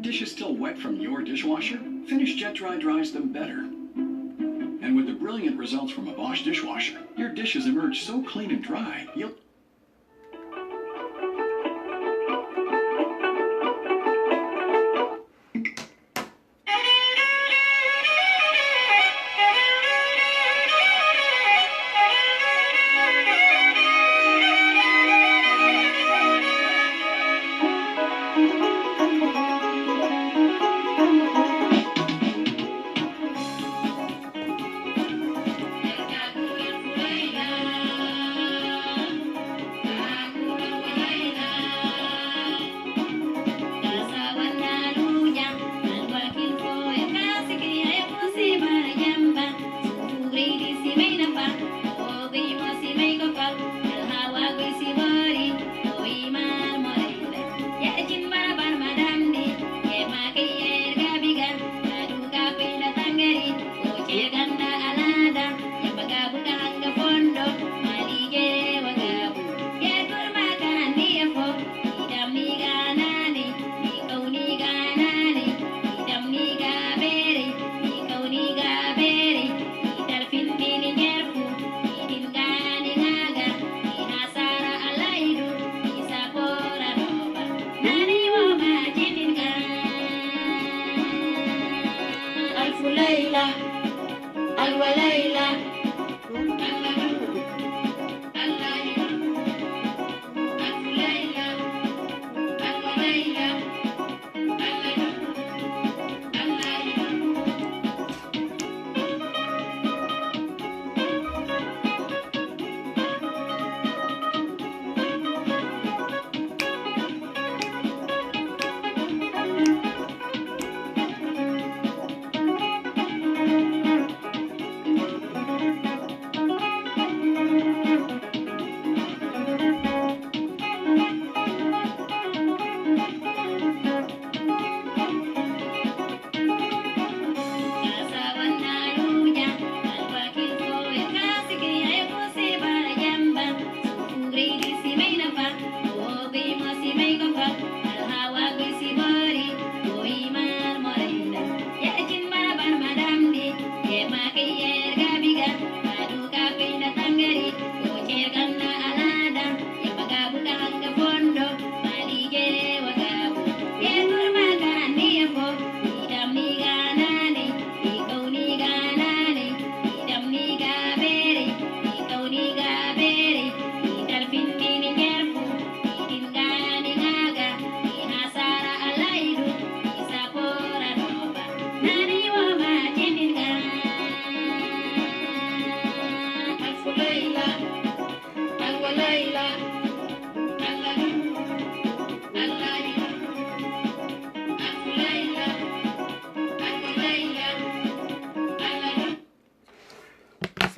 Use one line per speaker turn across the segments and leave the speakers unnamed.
Dish is still wet from your dishwasher? Finish Jet Dry dries them better. And with the brilliant results from a Bosch dishwasher, your dishes emerge so clean and dry, you'll...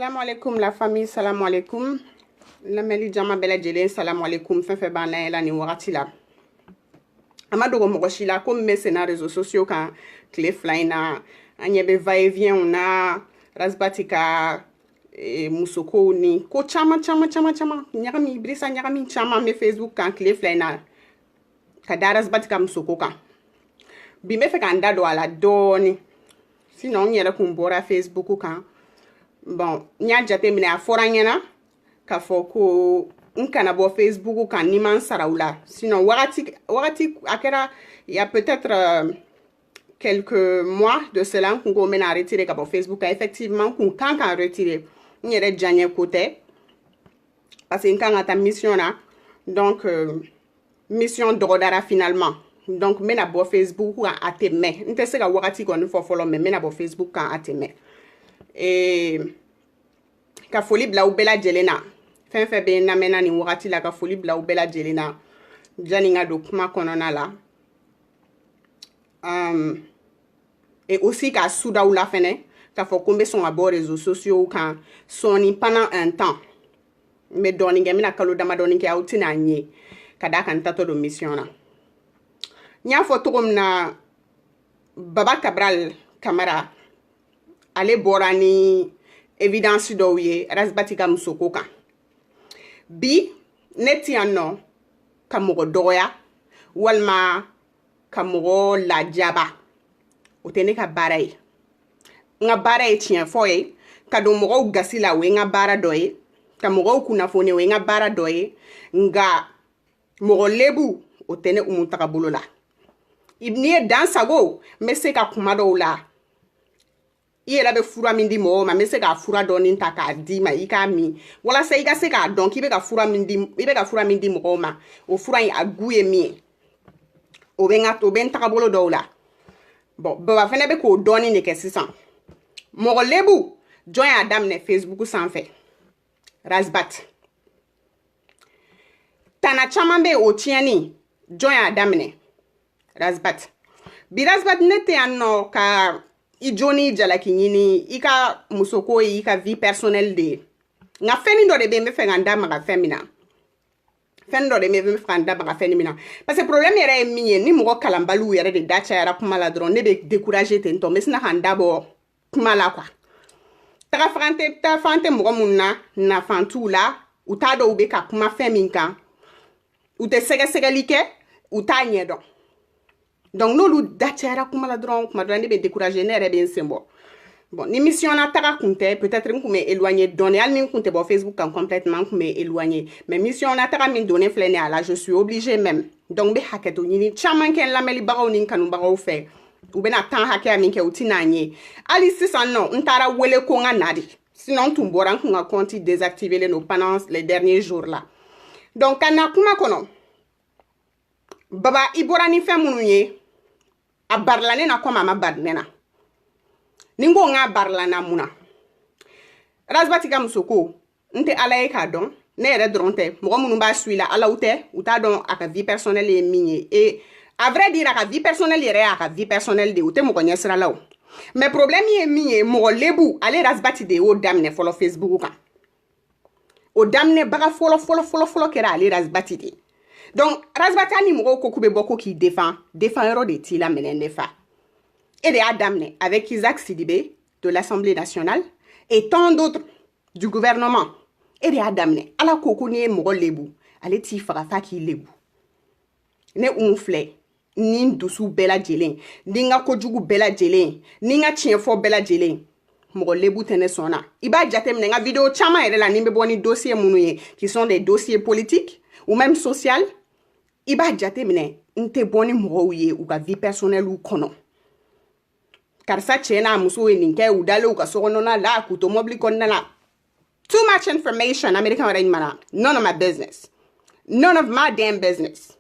Salam alaikum la famille, salam alaikum. La meli jama bela jelen salam alaikum fefe bana la ni wakati la. Amadogo mogoshi la comme mes na réseaux sociaux kan kle flyna anyebe va et vient on a rasbatika musoko ni ko chama nyagami brisa nyagami chama me Facebook kan kle flyna kadara rasbatika musoko kan. Bi me fe kan dado ala doni. Sinon nyere kumbora Facebook kan. Bon, nya jate mine a fora nyana ka foko nkana bo Facebook kan ni man saraula. Sinon wakati akera il y a peut-être quelques mois de cela qu'on mène à retirer ka bo Facebook effectivement qu'on kan retirer nyere janye côté parce que kan ta mission là donc mission drodara finalement donc n bɛna bɔ Facebook kan a tɛ mɛn n tɛ se ka wagati kɔni fɔ fɔlɔ mais n bɛna bɔ Facebook kan a tɛ mɛn ka foli bila u bɛɛ lajɛlen na fɛn fɛn bɛ n lamɛnna nin wagati la ka foli bila u bɛɛ lajɛlen na janni n ka don kuma kɔnɔna la et aussi ka sudaw la fɛnɛ k'a fɔ ko n bɛ sɔn ka bɔ réseaux sociaux kan sɔɔni pendant un temps n bɛ dɔɔni kɛ n bɛna kalo damadɔni kɛ aw tɛna n ye ka d'a kan n tatɔ don mission na n y'a fɔ cogo min na Baba Cabral Camara ale bɔra ni évidence dɔw ye Razbati ka musoko kan bi ne ti yan nɔ ka mɔgɔ dɔgɔya walima ka mɔgɔ lajaba o tɛ ne ka baara ye n ka baara ye tiɲɛ fɔ ye ka don mɔgɔw gasi la o ye n ka baara dɔ ye ka mɔgɔw kunnafoni o ye n ka baara dɔ ye nka mɔgɔ lebu o tɛ ne umu tagabolo la n'i ye dan sago n bɛ se ka kuma dɔw la i yɛrɛ bɛ fura min di mɔgɔw ma n bɛ se ka fura dɔɔni ta k'a di ma i k'a min walasa i ka se k'a dɔn k'i bɛ ka fura min di mɔgɔw ma o fura in a gu ye min ye o bɛ n tagabolo dɔw la bon Baba fɛnɛ bɛ k'o dɔɔni de kɛ sisan mɔgɔ lebu jɔn y'a daminɛ Facebook sanfɛ Razbat tana caman bɛ o tiɲɛni jɔn y'a daminɛ Razbat bi Razbat ne tɛ yan nɔ ka i joni jalaki ɲini i ka musoko ye i ka vie personnelle de ye nka fɛnni dɔ de bɛ n bɛ fɛ ka n da maga fɛn min na fɛn dɔ de bɛ n bɛ fɛ ka n da maga fɛn min na parce que problème yɛrɛ ye min ye ni mɔgɔ kalanbaliw yɛrɛ de da cayara kuma la dɔrɔn ne bɛ décourager ten tɔ n bɛ sina ka n da bɔ kuma la quoi tagafan tɛ mɔgɔ mun na nafan t'u la u t'a dɔn u bɛ ka kuma fɛn min kan u tɛ sɛgɛsɛgɛli kɛ u t'a ɲɛ dɔn donc n'olu da cayara kuma la dɔrɔn kuma dɔrɔn ne bɛ décourager ne yɛrɛ bɛ n sen bɔ bon ni mission na taga kun tɛ peut-être n kun bɛ éloigner dɔɔni hali ni n kun tɛ bɔ Facebook kan complètement n kun bɛ éloigner mais mission na taga min donnen filɛ nin ye a la je suis obligée même donc n bɛ hakɛto ɲini caman kɛ n lamɛnibagaw ni n kanubagaw fɛ u bɛna temps hakɛya min kɛ u tɛna n ye hali sisan nɔ n taara wele ko n ka na de sinon n tun bɔra n kun ka compte désactivé no pendant les derniers jours là donc ka na kuma kɔnɔ Baba i bɔra ni fɛn minnu ye a barila ne na comme a ma bari ne na ni n ko n k'a barila na mun na Razbati ka musoko n tɛ ala ye k'a dɔn ne yɛrɛ dɔrɔn tɛ mɔgɔ minnu b'a suit la alaw tɛ u t'a dɔn a ka vie personnelle ye min ye et à vrai dire a ka vie personnelle yɛrɛ y'a ka vie personnelle de u tɛ mɔgɔ ɲɛsirala o mais problème ye min ye mɔgɔ lebu ale Razbati de y'o daminɛ fɔlɔ Facebook kan o daminɛbaga fɔlɔ kɛra ale Razbati de donc Razbati ni mɔgɔw ko k'u bɛ bɔ ko k'i défend yɔrɔ de t'i la minɛ ne fa et de y'a daminɛ avec Isaac Sidibé de l'Assemblée nationale et tant d'autres du gouvernement et de y'a daminɛ ala ko ko n'i ye mɔgɔ lebu ale t'i faga fa k'i lebu ne filɛ ni n dusu bɛɛ lajɛlen ni n ka kojugu bɛɛ lajɛlen ni n ka tiɲɛfɔ bɛɛ lajɛlen mɔgɔ lebu tɛ ne sɔn na i b'a jateminɛ n ka vidéo caman yɛrɛ la ni n bɛ bɔ ni dossier minnu ye qui sont des dossiers politiques ou même social i b'a jateminɛ n tɛ bɔ ni mɔgɔw ye u ka vie personnelle kɔnɔ karisa cɛ n'a muso ye nin kɛ u dalen u ka sokɔnɔna la k'u to mobili kɔnɔna la too much information American wɛrɛ ɲuman na none of my business none of my damn business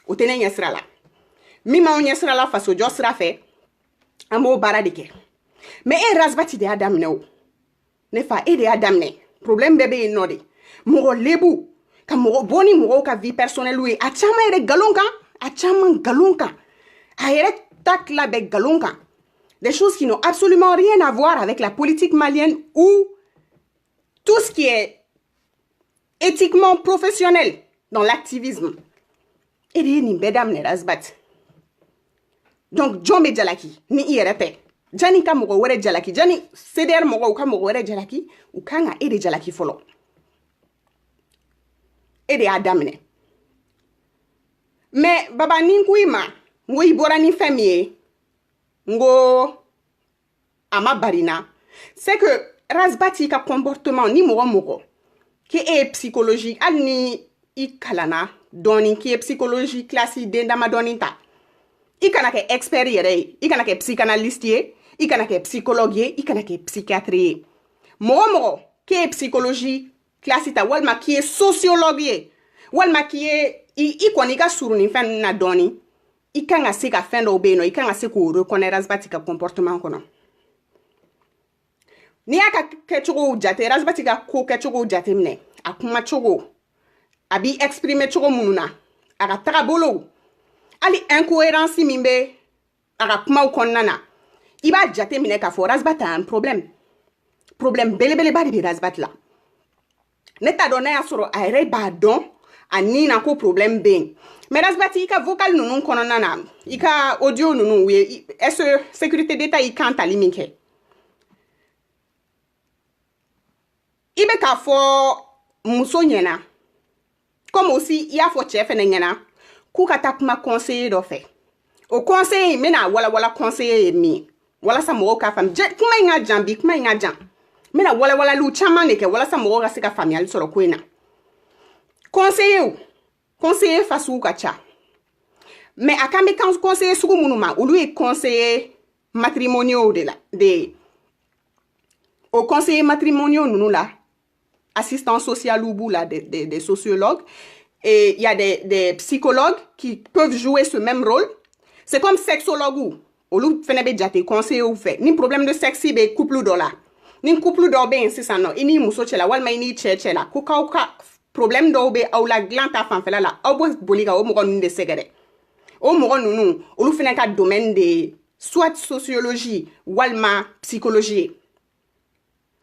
o tɛ ne ɲɛsira la min m'anw ɲɛsira la fasojɔ sira fɛ an b'o baara de kɛ mais e Razbati de y'a daminɛ o ne fa e de y'a daminɛ problème bɛɛ bɛ yen nɔ de mɔgɔ lebu ka mɔgɔ bɔ ni mɔgɔw ka vie personnelle ye a caman yɛrɛ galon kan a caman galon kan a yɛrɛ ta tila bɛ galon kan des choses qui n'ont absolument rien à voir avec la politique malienne ou tout ce qui est éthiquement professionnel dans l'activisme et de ye nin bɛɛ daminɛ Razbati donc jɔn bɛ jalaki ni i yɛrɛ tɛ jani ka mɔgɔ wɛrɛ jalaki jani CDR mɔgɔw ka mɔgɔ wɛrɛ jalaki u kan ka e de jalaki fɔlɔ e de y'a daminɛ mais Baba ni n ko i ma n ko i bɔra ni fɛn min ye n ko a ma bari na c'est que Razbati ka comportement ni mɔgɔ k'e ye psychologie hali ni i kalanna dɔɔni k'i ye psychologie classe den dama dɔɔni ta i kana kɛ expert yɛrɛ ye i kana kɛ psychanalyste ye i kana kɛ psychologue ye i kana kɛ psychiatre ye mɔgɔ k'e ye psychologie classe ta walima k'i ye sociologue ye walima k'i ye i kɔni ka surun nin fɛn na dɔɔni I kan ka se ka fɛn dɔw bɛ yen nɔ I kan ka se k'o reconnaître Razbati ka comportement kɔnɔ n'i y'a ka kɛcogow jate Razbati ka ko kɛcogow jate minɛ a kuma cogo a b'i exprimer cogo minnu na a ka tagabolow hali incohérence min bɛ a ka kumaw kɔnɔna na I b'a jate minɛ k'a fɔ Razbati a un problème belebeleba de bɛ Razbati la ne t'a dɔn n'a y'a sɔrɔ a yɛrɛ b'a dɔn a ni na ko problème bɛ yen mais Razbati I ka vocal ninnu kɔnɔna na I ka audio ninnu est-ce que sécurité d'état I kan tali min kɛ I bɛ k'a fɔ muso ɲɛna comme aussi I y'a fɔ cɛ fɛnɛ ɲɛna k'u ka taa kuma conseiller dɔ fɛ o conseiller n bɛna walawala conseiller ye min walasa mɔgɔw k'a faamu kuma in ka jan bi kuma in ka jan n bɛna walawalaliw caman de kɛ walasa mɔgɔw ka se ka faamuyali sɔrɔ ko in na conseiller fasugu ka ca mais a kan bɛ conseiller sugu minnu ma olu ye conseiller matrimoniaux au conseiller matrimoniaux ninnu la assistants sociaux b'u la des sociologues et il y a des psychologues qui peuvent jouer ce même rôle c'est comme sexologue olu fɛnɛ bɛ jate conseiller u fɛ ni problème de sexe bɛ couple dɔ la ni couple dɔ bɛ yen sisan nɔ I ni muso cɛ la walima I ni cɛ cɛ la ko k'aw ka problème dɔw bɛ aw la dilan ta fanfɛla la aw bɛ boli ka o mɔgɔ ninnu de sɛgɛrɛ o mɔgɔ ninnu olu fɛnɛ ka domaine de soit sociologie walima psychologie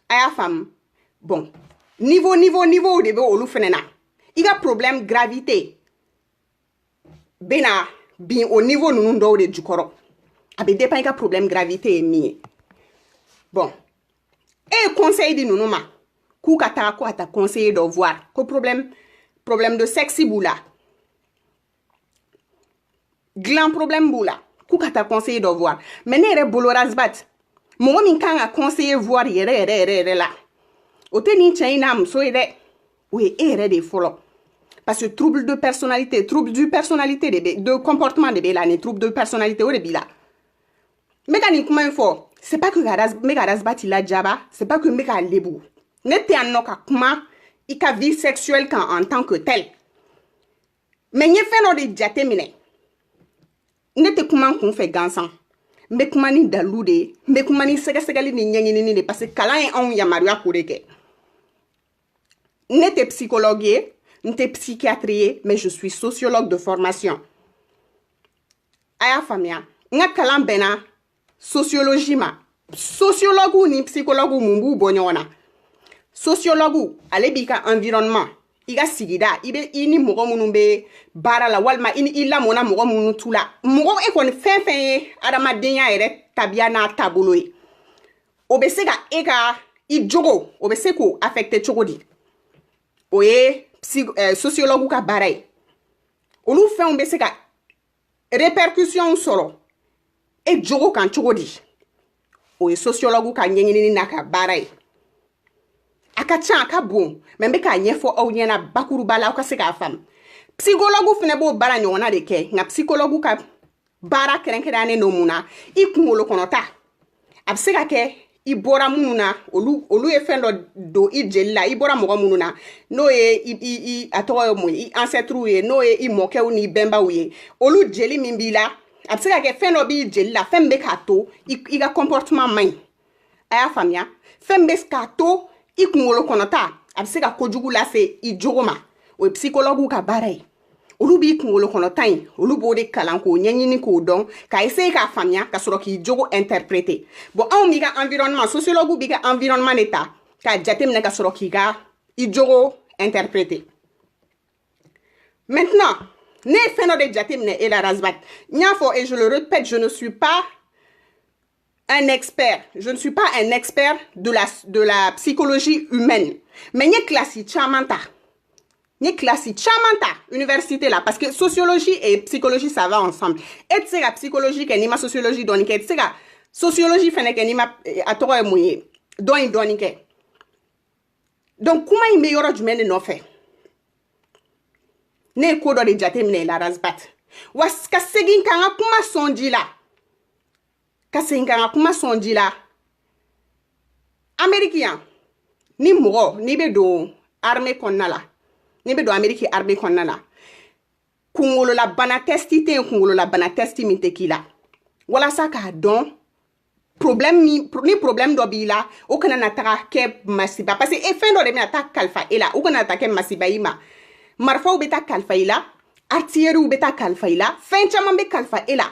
a y'a faamu bon niveau de bɛ olu fɛnɛ na I ka problème gravité bɛ na bin o niveau ninnu dɔw de jukɔrɔ a bɛ dépend I ka problème gravité ye min ye bon e conseil di ninnu ma k'u ka taga ko a ta conseiller dɔ voir ko problème de sexe b'u la gland problème b'u la k'u ka taa conseiller dɔ voir mais ne yɛrɛ bolo Razbati mɔgɔ min kan ka conseiller voir yɛrɛ la o tɛ ni cɛ in n'a muso ye dɛ o ye e yɛrɛ de fɔlɔ parce que trouble du personnalité de comportement de b'e la ni trouble de personnalité o de b'i la n bɛ ka nin kuma in fɔ c'est pas que n bɛ ka Razbati lajaba c'est pas que n bɛ ka lebu ne tɛ yan nɔ ka kuma I ka vie sexuelle kan en tant que tel mais n ye fɛn dɔ de jate minɛ ne tɛ kuma n kun fɛ gansan n bɛ kuma ni dalilu de ye n bɛ kuma ni sɛgɛsɛgɛli ni ɲɛɲinini de parce que kalan ye anw yamaruya k'o de kɛ ne tɛ psychologue ye n tɛ psychiatre ye mais je suis sociologue de formation a y'a faamuya n ka kalan bɛnna sociologie ma sociologue ni psychologue mun b'u bɔ ɲɔgɔn na sociologue ale b'i ka environnement I ka sigida I ni mɔgɔ minnu bɛ baara la walima I lamɔna mɔgɔ minnu tu la mɔgɔ e kɔni fɛn fɛn ye adamadenya yɛrɛ tabiya n'a taabolo ye o bɛ se ka e ka I jogo o bɛ se k'o affecter cogo di o ye sociologue ka baara ye olu fɛnw bɛ se ka répercussion sɔrɔ e jogo kan cogo di o ye sociologue ka ɲɛɲinini n'a ka baara ye a ka ca a ka bon mais n bɛ k'a ɲɛfɔ aw ɲɛna bakuruba la aw ka se k'a faamu psychologue fɛnɛ b'o baara ɲɔgɔnna de kɛ nka psychologue ka baara kɛrɛnkɛrɛnnen don mun na I kunkolo kɔnɔta a bɛ se ka kɛ I bɔra minnu na olu ye fɛn dɔ don I jeli la I bɔra mɔgɔ minnu na n'o ye a tɔgɔ ye mun ye I ancêtres ye n'o ye I mɔkɛw ni bɛnbaw ye olu jeli min b'i la a bɛ se ka kɛ fɛn dɔ b'i jeli la fɛn min bɛ k'a to I ka comportement man ɲi a y'a faamuya fɛn min bɛ k'a to I kunkolo kɔnɔta a bɛ se ka kojugu lase I jogo ma o ye psychologue ka baara ye olu b'i kunkolo kɔnɔta in olu b'o de kalan k'o ɲɛɲini k'o dɔn k'a essayer k'a faamuya ka sɔrɔ k'i jogo interpréter bon anw b'i ka environnement sociologue b'i ka environnement de ta k'a jate minɛ ka sɔrɔ k'i ka I jogo interpréter maintenant ne ye fɛn dɔ de jate minɛ e la Razbati n y'a fɔ et je le répète je ne suis pas un expert de la psychologie humaine mais n ye classe caman ta université la parce que sociologie et psychologie ça va ensemble et tɛ se ka psychologie kɛ n'i ma sociologie dɔɔni kɛ i tɛ se ka sociologie fɛnɛ kɛ n'i ma a tɔgɔ ye mun ye dɔɔni kɛ donc kuma in bɛ yɔrɔ jumɛn de nɔfɛ ne ye ko dɔ de jate minɛ la Razbati wa ka segin ka n ka kuma sɔn ji la Amérique yan ni mɔgɔ n'i bɛ don armée kɔnɔna la n'i bɛ don Amérique armée kɔnɔna la kunkolo la bana testi te kunkolo la bana testi min te k'i la walasa k'a dɔn ni problème dɔ b'i la o kana na taga kɛ masiba parce que fɛn dɔ de bɛna taa kalifa e la o kana na taa kɛ masiba i ma marifaw bɛ taa kalifa i la artillerie bɛ taa kalifa i la fɛn caman bɛ kalifa e la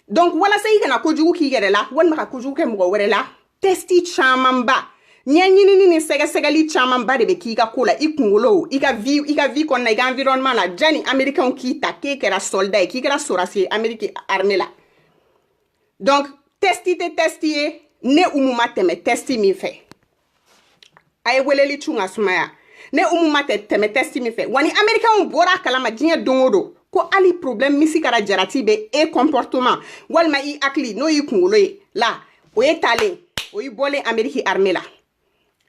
donc walasa i kana kojugu k'i yɛrɛ la walima ka kojugu kɛ mɔgɔ wɛrɛ la testi camanba ɲɛɲinini ni sɛgɛsɛgɛli camanba de bɛ k'i ka ko la i kunkolo i ka vie kɔnɔna i ka environnement la jani américain k'i ta k'e kɛra soldat ye k'i kɛra sorasier amérique armée la donc testi ye ne umu ma tɛmɛ testi min fɛ a ye weleli cun ka sumaya ne umu ma tɛmɛ testi min fɛ wa ni américain bɔra a kalama diɲɛ don o don ko hali problème misi kɛra jarati bɛ e comportement walima i hakili n'o y'i kunkolo ye la o ye talen o y'i bɔlen amérique armée la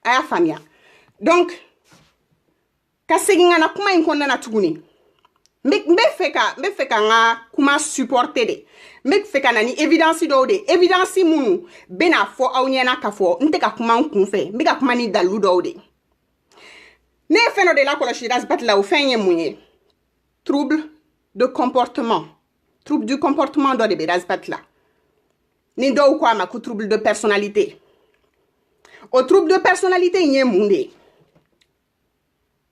a y'a faamuya donc ka segin ka na kuma in kɔnɔna na tuguni n bɛ fɛ ka n ka kuma supporter de n bɛ fɛ ka na ni évidence dɔw de évidence minnu bɛna fɔ aw ɲɛna k'a fɔ n tɛ ka kuma n kun fɛ n bɛ ka kuma ni dalilu dɔw de ne ye fɛn dɔ de lakɔlɔsi Razbat la o fɛn ye mun ye trouble du comportement dɔ de bɛ Razbat la ni dɔw ko a ma ko trouble de personnalité o trouble de personnalité in ye mun de ye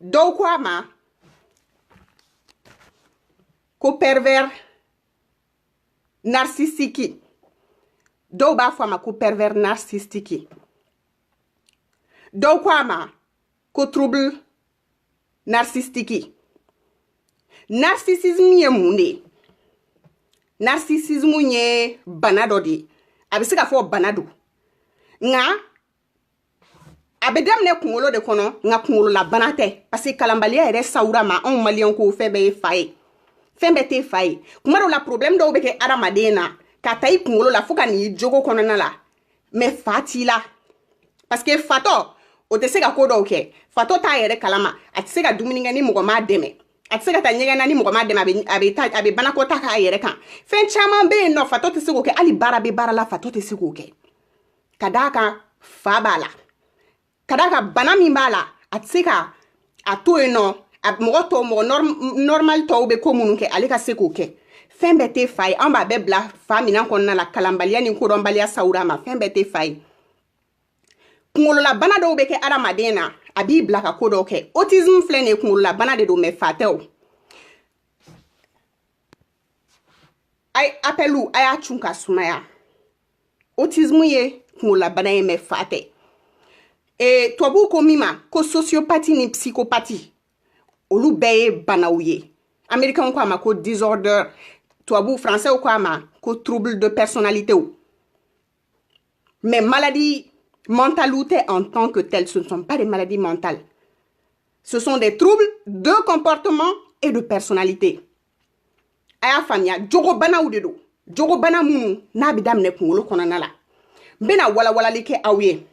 dɔw ko a ma ko pervers narcissique dɔw b'a fɔ a ma ko pervers narcissique dɔw ko a ma ko trouble narcissique narcissisme ye mun de ye narcissisme ye bana dɔ de ye a bɛ se ka fɔ bana don nka a bɛ daminɛ kunkolo de kɔnɔ nka kunkolo la bana tɛ parce que kalanbaliya yɛrɛ sawura ma anw maliyɛn ko fɛn bɛɛ ye fa ye fɛn bɛɛ tɛ fa ye kuma dɔw la problème dɔw bɛ kɛ adamaden na ka ta i kunkolo la fo ka n'i jogo kɔnɔna la mais fa t'i la parce que fatɔ o tɛ se ka ko dɔw kɛ fatɔ t'a yɛrɛ kalama a tɛ se ka dumuni kɛ ni mɔgɔ m'a dɛmɛ a tɛ se ka taa ɲɛgɛn na ni mɔgɔ m'a dɛmɛ a bɛ banakɔta k'a yɛrɛ kan fɛn caman bɛ yen nɔ fatɔ tɛ se k'o kɛ hali baara bɛ baara la fatɔ tɛ se k'o kɛ ka d'a kan fa b'a la ka d'a kan bana min b'a la a tɛ se ka a to yen nɔ mɔgɔ normal tɔw bɛ ko minnu kɛ ale ka se k'o kɛ fɛn bɛɛ tɛ fa ye an b'a bɛɛ bila fa minɛn kɔnɔna la kalanbaliya ni kodɔnbaliya sawura ma fɛn bɛɛ tɛ fa ye kunkololabana dɔw bɛ kɛ adamaden na a b'i bila ka ko dɔw kɛ autisme filɛ nin ye kunkololabana de don mais fa tɛ o appelu a y'a cun ka sumaya autisme ye kunkololabana ye mais fa tɛ tubabuw ko min ma ko sociopathie ni psychopathie olu bɛɛ ye banaw ye américain ko a ma ko disorder tubabu français ko a ma ko trouble de personnalité mais maladie mentale ou en tant que telle ce ne sont pas des maladies mentales ce sont des troubles de comportement et de personnalité a y'a faamuya jogo banaw de don jogo bana minnu n'a bɛ daminɛ kunkolo kɔnɔna la n bɛna walawalali kɛ aw ye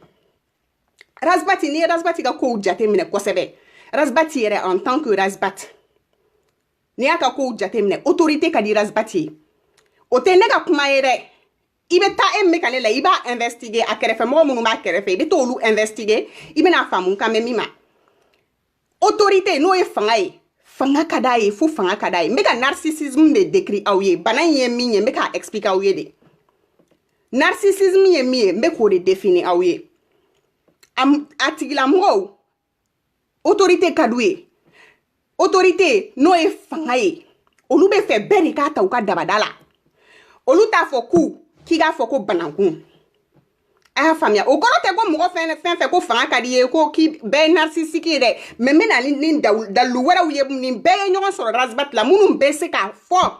Razbat ni ye Razbat ka kow jate minɛ kosɛbɛ Razbat yɛrɛ en tant que Razbat ni y'a ka kow jate minɛ autorité ka di Razbat ye o tɛ ne ka kuma ye dɛ i bɛ taa min ka ne la i b'a investiguer a kɛrɛfɛ mɔgɔ minnu b'a kɛrɛfɛ i bɛ t'olu investiguer i bɛna faamu kan bɛ min ma autorité n'o ye fanga ye fanga ka d'a ye fo fanga ka d'a ye n bɛ ka narcissisme de décrit aw ye bana in ye min ye n bɛ k'a expliquer aw ye de narcissisme ye min ye n bɛ k'o de définir aw ye a tigilamɔgɔw autorité ka d'u ye autorité n'o ye fanga ye olu bɛ fɛ bɛɛ de k'a ta u ka dabada la olu t'a fɔ k'i k'a fɔ ko banakun a y'a faamuya o kɔrɔ tɛ ko mɔgɔ fɛn fɛn ko fanga ka di ye ko k'i bɛɛ ye narcissique ye dɛ mais n bɛ na ni dalilu wɛrɛw ye nin bɛɛ ye ɲɔgɔn sɔrɔ Razbat la minnu bɛ se k'a fɔ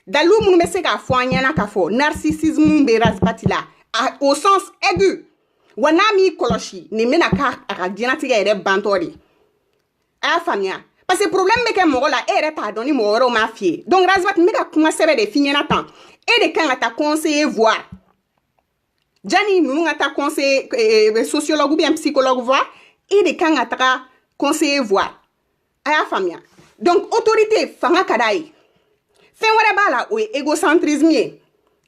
dalilu minnu bɛ se k'a fɔ an ɲɛna k'a fɔ narcissisme bɛ Razbat la au sens aigu wa n'a m'i kɔlɔsi nin bɛna k'a ka diɲɛlatigɛ yɛrɛ bantɔ de a y'a faamuya parce que problème bɛ kɛ mɔgɔ la e yɛrɛ t'a dɔn ni mɔgɔ wɛrɛw m'a f'i ye donc Razbat n bɛ ka kuma sɛbɛn de f'i ɲɛna tan e de kan ka taa conseiller voir jani ninnu ka taa conseiller sociologue ou bien psychologue voir e de kan ka taga conseiller voir a y'a faamuya donc autorité fanga ka d'a ye fɛn wɛrɛ b'a la o ye égocentrisme ye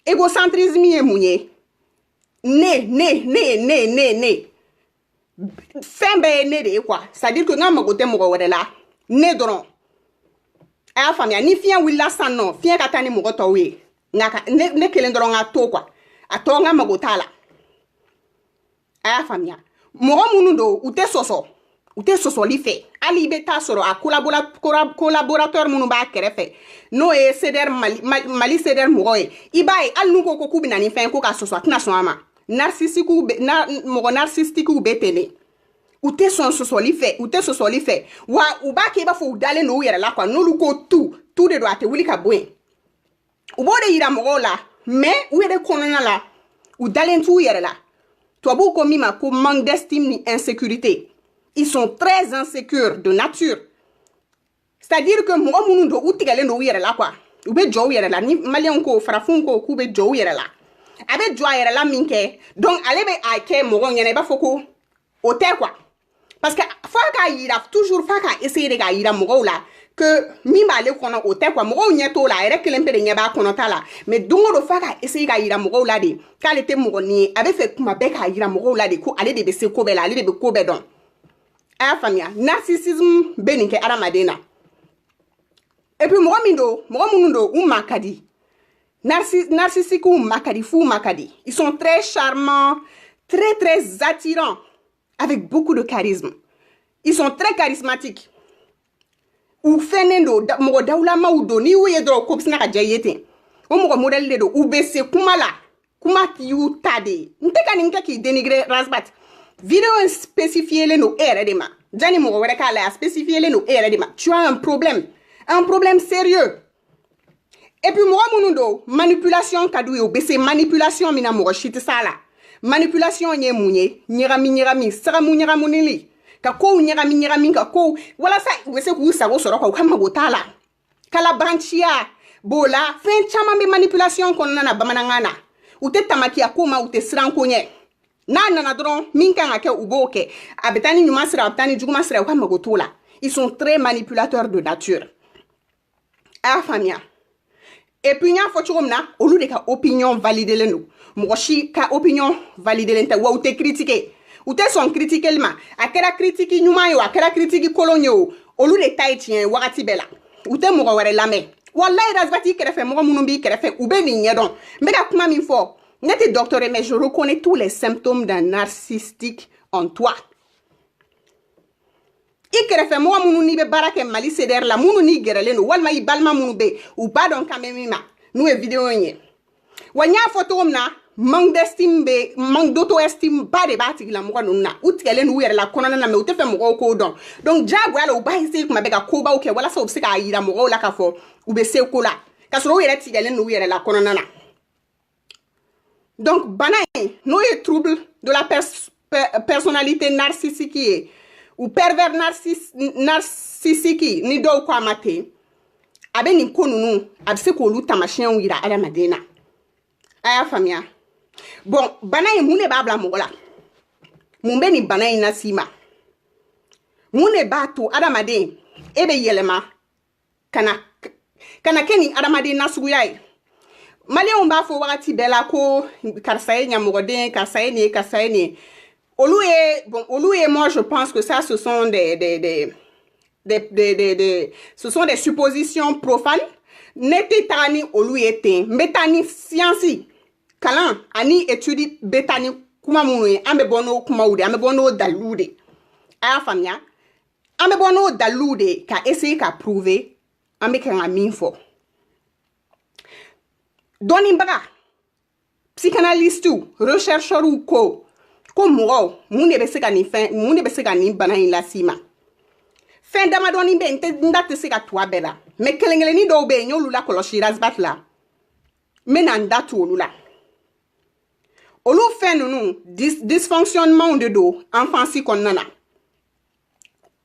égocentrisme ye mun ye ne fɛn bɛɛ ye ne de ye quoi c'est à dire que n ka mago tɛ mɔgɔ wɛrɛ la ne dɔrɔn aya famia ni fiɲɛ wulila san nɔ fiɲɛ ka taa ni mɔgɔ tɔw ye nka ne kelen dɔrɔn ka to quoi a tɔ n ka mago t'a la aya famia mɔgɔ minnu don u tɛ sɔsɔ u tɛ sɔsɔli fɛ hali I bɛ taa sɔrɔ a collaborateur minnu b'a kɛrɛfɛ n'o ye CDR Mali CDR mɔgɔ ye I b'a ye hali n'u ko k'u bɛ na ni fɛn ko ka sɔsɔ a tɛna sɔn a ma mɔgɔ narcissistiques bɛ ten de u tɛ sɔn sɔsɔli fɛ wa u b'a kɛ I b'a fɔ u dalen don u yɛrɛ la quoi n'olu ko tu de don a tɛ wuli ka bɔ yen u b'o de yira mɔgɔw la mais u yɛrɛ kɔnɔna la u dalen t'u yɛrɛ la tubabuw ko min ma ko manque d'estime ni insécurité ils sont très insécures de nature c'est-à-dire que mɔgɔ minnu don u tigɛlen don u yɛrɛ la quoi u bɛ jɔ u yɛrɛ la ni maliyɛnw ko farafinw ko k'u bɛ jɔ u yɛrɛ la a bɛ jɔ a yɛrɛ la min kɛ donc ale bɛ a kɛ mɔgɔw ɲɛna I b'a fɔ ko o tɛ quoi parce que f'a k'a yira toujours f'a k'a essayer de k'a yira mɔgɔw la que min b'ale kɔnɔ o tɛ quoi mɔgɔw ɲɛ t'o la a yɛrɛ kelen pe de ɲɛ b'a kɔnɔ ta la mais don o don f'a k'a essayer k'a yira mɔgɔw la de k'ale tɛ mɔgɔ nin ye a bɛ fɛ kuma bɛɛ k'a yira mɔgɔw la de ko ale de bɛ se ko bɛɛ la ale de bɛ ko bɛɛ dɔn a y'a faamuya narcissisme bɛ nin kɛ adamaden na et puis mɔgɔ minnu don u ma ka di narcissiques ma ka di f'u ma ka di ils sont très charmants très très attirants avec beaucoup de charisme ils sont très charismatiques u fɛnnen don mɔgɔ dawulamaw don n'i y'u ye dɔrɔn ko bɛ sina ka diya I ye ten o mɔgɔ modèle de don u bɛ se kuma la kuma y'u ta de ye n tɛ ka nin kɛ k'i dénigrer Razbat vidéo in spécifielen don e yɛrɛ de ma jani mɔgɔ wɛrɛ k'a la a spécifielen don e yɛrɛ de ma tu as un problème sérieux et puis mɔgɔ minnu don manipulation ka d'u ye u bɛ se manipulation min na mɔgɔ si tɛ s'a la manipulation ye mun ye ɲagami sagamu ɲagamunili ka kow ɲagami ka kow walasa u bɛ se k'u sago sɔrɔ ka u ka mago t'a la kalabanciya b'o la fɛn caman bɛ manipulation kɔnɔna na bamanankan na u tɛ tamakiya ko ma u tɛ siran ko ɲɛ n'a nana dɔrɔn min kan ka kɛ u b'o kɛ a bɛ taa ni ɲuman sira a bɛ taa ni juguman sira u ka mago t'o la ils sont très manipulateurs de nature a y'a faamuya et puis n y'a fɔ cogo min na olu de ka opinion validelen don mɔgɔ si ka opinion validelen tɛ wa u tɛ critiquer u tɛ sɔn critiquer ma a kɛra critique ɲuman ye o a kɛra critique kolon ye o olu de ta ye tiɲɛ ye wagati bɛɛ la u tɛ mɔgɔ wɛrɛ lamɛn wallahi Razbat I kɛrɛfɛ mɔgɔ minnu b'i kɛrɛfɛ u bɛ nin ɲɛdɔn n bɛ ka kuma min fɔ ne tɛ docteur mais je reconnais tous les symptômes d'un narcissique en toi I kɛrɛfɛ mɔgɔ minnu n'i bɛ baara kɛ Mali CDR la minnu n'i gɛrɛlen don walima I balima minnu bɛ yen u b'a dɔn kan bɛ min ma n'u ye vidéo in ye wa n y'a fɔ cogo min na manque d'auto-estime ba de b'a tigilamɔgɔ ninnu na u tigɛlen don u yɛrɛ la kɔnɔna na mais u tɛ fɛ mɔgɔw k'o dɔn donc diyagoya la u b'a essayer kuma bɛɛ ka kobaw kɛ walasa u bɛ se k'a yira mɔgɔw la k'a fɔ u bɛ se ko la k'a sɔrɔ u yɛrɛ tigɛlen don u yɛrɛ la kɔnɔna na donc bana in n'o ye trouble de la personnalité narcissique ye ou pervers narcissique ni dɔw ko a ma ten a bɛ nin ko ninnu a bɛ se k'olu taamasiyɛnw yira adamaden na a y'a faamuya bon bana in mun de b'a bila mɔgɔ la mun bɛ nin bana in las'i ma mun de b'a to adamaden e bɛ yɛlɛma ka na kɛ nin adamaden nasuguya ye maliyɛnw b'a fɔ wagati bɛɛ la ko karisa ye ɲɛmɔgɔden karisa ye nin ye karisa ye nin ye olu ye moi je pense que ça ce sont ce sont des suppositions profanes ne tɛ taga ni olu ye ten n bɛ taa ni science kalan ani étude bɛ taa ni kuma minnu ye an bɛ bɔ n'o kumaw de an bɛ bɔ n'o dalilu de a y'a faamuya an bɛ bɔ n'o dalilu de ka essayer ka prouver an bɛ kan ka min fɔ dɔnnibaga psychanalystew rechercheurs ko mɔgɔw mun de bɛ se ka nin bana in las'i ma fɛn damadɔni bɛ yen n da tɛ se ka to a bɛɛ la mais kelen-kelenni dɔw bɛ yen n y'olu lakɔlɔsi Razbat la n bɛ na n da to olu la olu fɛn ninnu dysfonctionnement de don enfance kɔnɔna na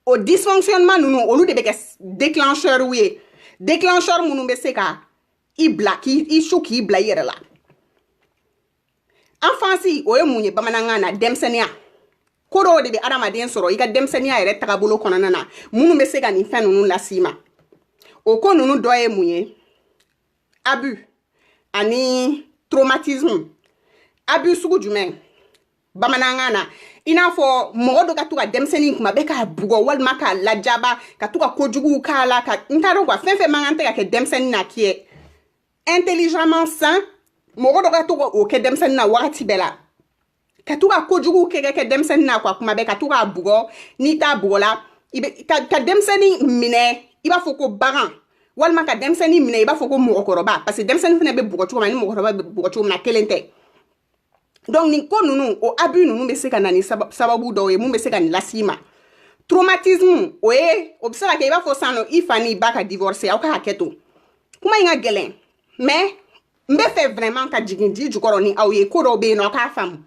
o dysfonctionnement ninnu olu de bɛ kɛ déclencheur ye déclencheur minnu bɛ se ka I bila k'i su k'i bila I yɛrɛ la enfance o ye mun ye bamanankan na denmisɛnniya ko dɔw de bɛ adamaden sɔrɔ I ka denmisɛnniya yɛrɛ tagabolo kɔnɔna na minnu bɛ se ka nin fɛn ninnu las'i ma o ko ninnu dɔ ye mun ye abus ani traumatisme abus sugu jumɛn bamanangana ina fo mogo do ka to ka demseni kuma be ka bugo walma ka lajaba ka to ka kojugu kala ka ntaro kwa fenfe mangante ka ke demseni na kie intelligemment sain mogo do ka to o ke demseni na wakati bela ka to ka kojugu ke demseni na kwa kuma be ka to ka bugo ni ta bugo la ka demseni mine iba fo ko bagan walma ka demseni mine iba fo ko mogo koroba parce que demseni fene be bugo chuma ni mogo koroba be bugo chuma na kelente. Donc ni ko nunu o abus nunu be se ka nani sababu do e mu be se ka ni lasima traumatisme oye obsera ke iba fo sano ifani ba ka divorcer au ka haketo kuma inga gelen mais mbe fait vraiment ka jigindi jukoro ni awye ko do be no ka fam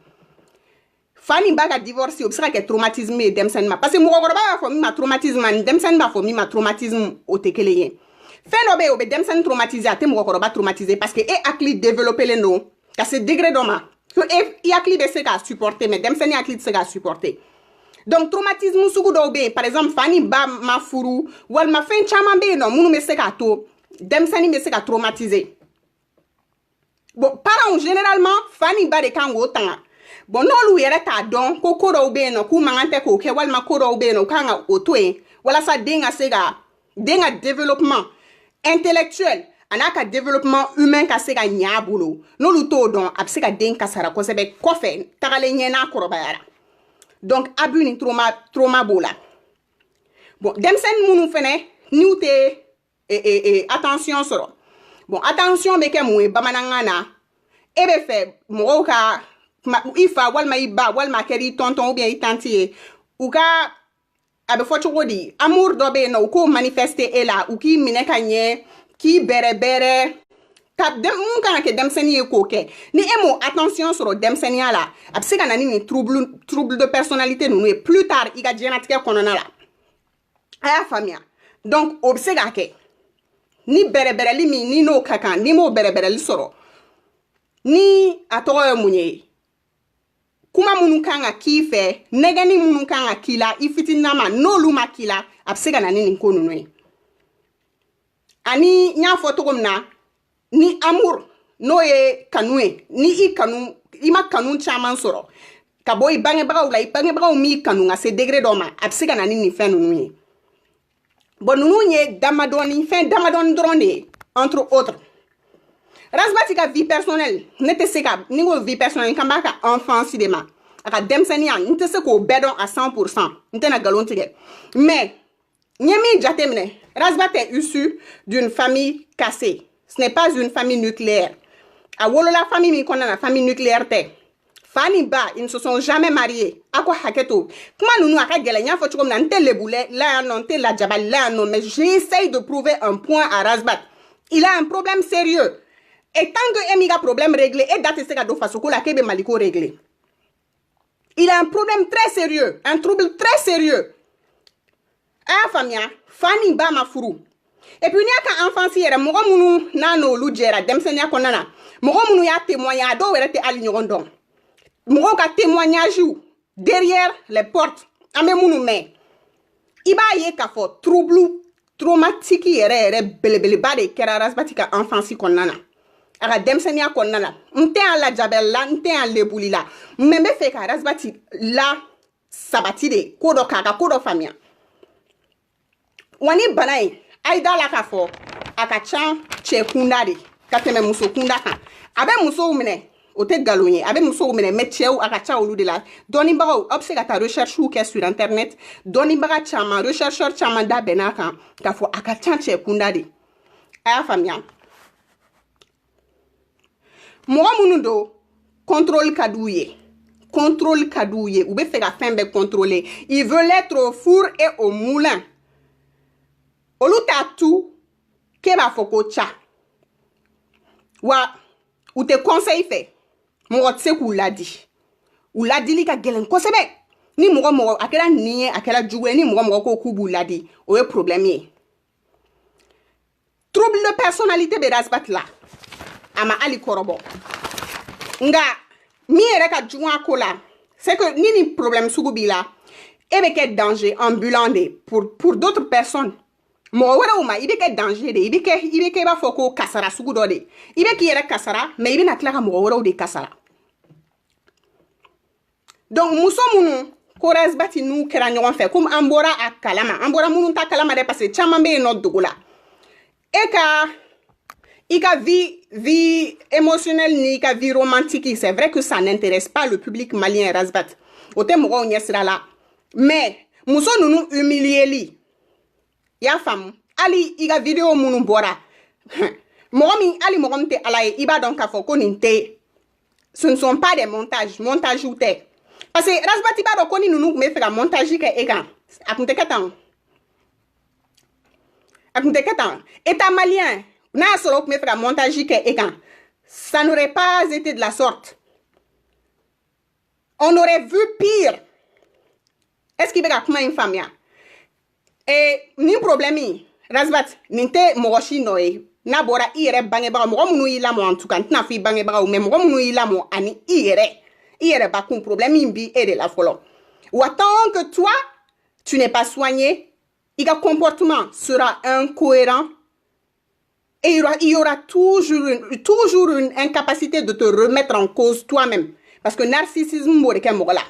fani ba ka divorcer obsera ke traumatisme e demsen ma parce que mo ko ba fo mi ma traumatisme ni demsen ba fo mi ma traumatisme o tekele yen fait no be o be demsen traumatisé ate mo ko ba traumatisé parce que e akli développer le no ka se degré do ma que il y a qui se ka supporter mais dem seni akli se ka supporter donc traumatisme sugu do be par exemple fani ba ma furu wal ma fen chama be no munu me se ka to dem seni me se ka traumatiser bon parents généralement fani ba de kango tanga bon no lu yere ta don ko ko do be no ku mangante ko ke wal ma ko do be no kanga oto e wala sa denga se ga denga développement intellectuel anaka développement humain ka se ka nyabulo no luto don abse ka den kasara ko sebe kofe tagale nyena korobayara donc abus ni trauma bola bon demsen munu fene niute attention soro bon attention be ke mu bamanangana ebe fe mo ka ifa walma iba walma keri tonton ou bien tantie ou ka abe fo chogodi amour do be no ko manifester ela ou ki mineka nye qui bere tap dem mun kan ke demseni e ko ke ni emo attention sur demseni ala abse kana ni trouble de personnalité nous et plus tard il ga génétique konona la aya famia donc obsega ke ni bere li mi ni no kaka ni mo bere li soro ni atoro munye kuma munu kanga kife negani munu kanga kila ifitina ma no luma kila abse kana ni konunu ani nya foto komna ni amour no ye kanue ni I kanu ima kanu chaman soro ka boy bange baga mi kanu nga se degré do ma absika na ni fin nunu ye bon nunu ye damadoni fin damadon drone entre autres rasbati ka vie personnelle nete se ka ni go vie personnelle kamba ka enfant cinéma aka demsani an nte se ko bedon à 100% nte na galon tige mais nyemi jatemne Rasbat est issu d'une famille cassée. Ce n'est pas une famille nucléaire. A wolo la famille mi kona la famille nucléaire te. Fani ba, ils ne se sont jamais mariés. A quoi haketo? Comment nous aka gele nya fo chukom na nte lebule la non te la jabal la non mais j'essaye de prouver un point à Rasbat. Il a un problème sérieux. Et tant que emiga problème réglé et date se ka do fasoko la kebe maliko réglé. Il a un problème très sérieux, un trouble très sérieux. Ah famia fani ba ma furu et puis ni aka enfance yere mogo munu nano lu jera demsenia konana mogo munu ya témoigner do were te ali nyogon don mogo ka témoignage derrière les portes ame munu me iba ye ka fo trouble traumatique yere belebele ba de kera rasbatika enfance konana aka demsenia konana nte ala jabella nte ala lebulila membe fe ka rasbati la sabati de kodo kaka kodo famia wani banai aida la ka fo aka chan che kunda de ka teme muso kunda kan abe muso mine o te galonye abe muso mine metcheu aka cha olu de la doni baga observe ta recherche ou sur internet doni baga chama rechercheur chama da benaka ka fo aka chan che kunda de aya famia mo munundo contrôle kadouye ou be fait la fin be contrôler il veut l'être au four et au moulin. Oluta tout keba foko cha wa ou te conseil fait mo tse ku ladi ou ladi li ka gelen ko sebe ni mo akela niye akela juwe ni mo ko ku bu ladi o e problème yi trouble de personnalité be rasbat la ama ali korobo nga mi ere ka juwa ko la c'est que ni problème sugubi la e be ke danger ambulant pour d'autres personnes. Mo wala uma ibe ke danger de ibe ke ba foko kasara sugu do de ibe ki yere kasara mais ibe na klaka mo wala de kasara donc muso munu ko Razbati nu kɛra ɲɔgɔn fɛ comme an bɔra a kalama an bɔra munu ta kalama dɛ parce que caman bɛ yen nɔ dugu la i ka vie émotionnelle ni i ka vie romantique c'est vrai que ça n'intéresse pas le public malien Razbat o tɛ mɔgɔw ɲɛ sira la mais muso nunu humilieli y'a faamu hali i ka vidéo munu bɔra mɔgɔ min tɛ ala ye i b'a dɔn k'a fɔ ko nin tɛ ce ne sont pas des montages ou tɛ parce que Razbati b'a dɔn ko ni nunu tun bɛ fɛ ka montage kɛ e kan a tun tɛ kɛ tan état malien n'a sɔrɔ o tun bɛ fɛ ka montage kɛ e kan ça n'aurait pas été de la sorte on aurait vu pire est-ce qu'il bɛ ka kuma in faamuya nin problème in Razbat nin tɛ mɔgɔ si nɔ ye n'a bɔra i yɛrɛ bangebaga mɔgɔ minnu y'i lamɔ en tout cas n tɛna fɔ i bangebagaw mais mɔgɔ minnu y'i lamɔ ani i yɛrɛ bakun problème in bi e de la fɔlɔ wa tant que toi tu n'es pas soigné i ka comportement sera incohérent et il y aura toujours une incapacité de te remettre en cause toi-même parce que narcissisme b'o de kɛ mɔgɔ la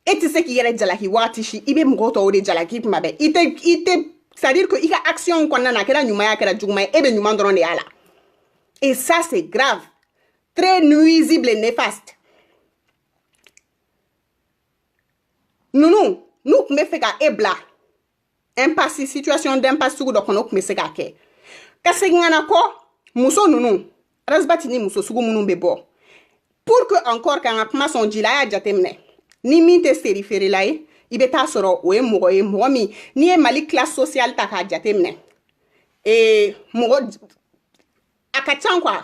e tɛ se k'i yɛrɛ jalaki wagati si i bɛ mɔgɔw tɔw de jalaki tuma bɛɛ i tɛ c'est-à-dire que i ka action kɔnɔna na a kɛra ɲuman ye a kɛra juguman ye e bɛ ɲuman dɔrɔn de y'a la et ça c'est grave très nuisible et néfaste n'u tun bɛ fɛ ka e bila impasse situation d'impasse sugu dɔ kɔnɔ o tun bɛ se k'a kɛ ka segin ka na kɔ muso ninnu Razbati ni muso sugu minnu bɛ bɔ pour que encore k'an ka kuma sɔn ji la a y'a jateminɛ ni min tɛ seri feerela ye i bɛ taa sɔrɔ o ye mɔgɔ min n'i ye Mali classe sociale ta k'a jateminɛ mɔgɔ a ka ca quoi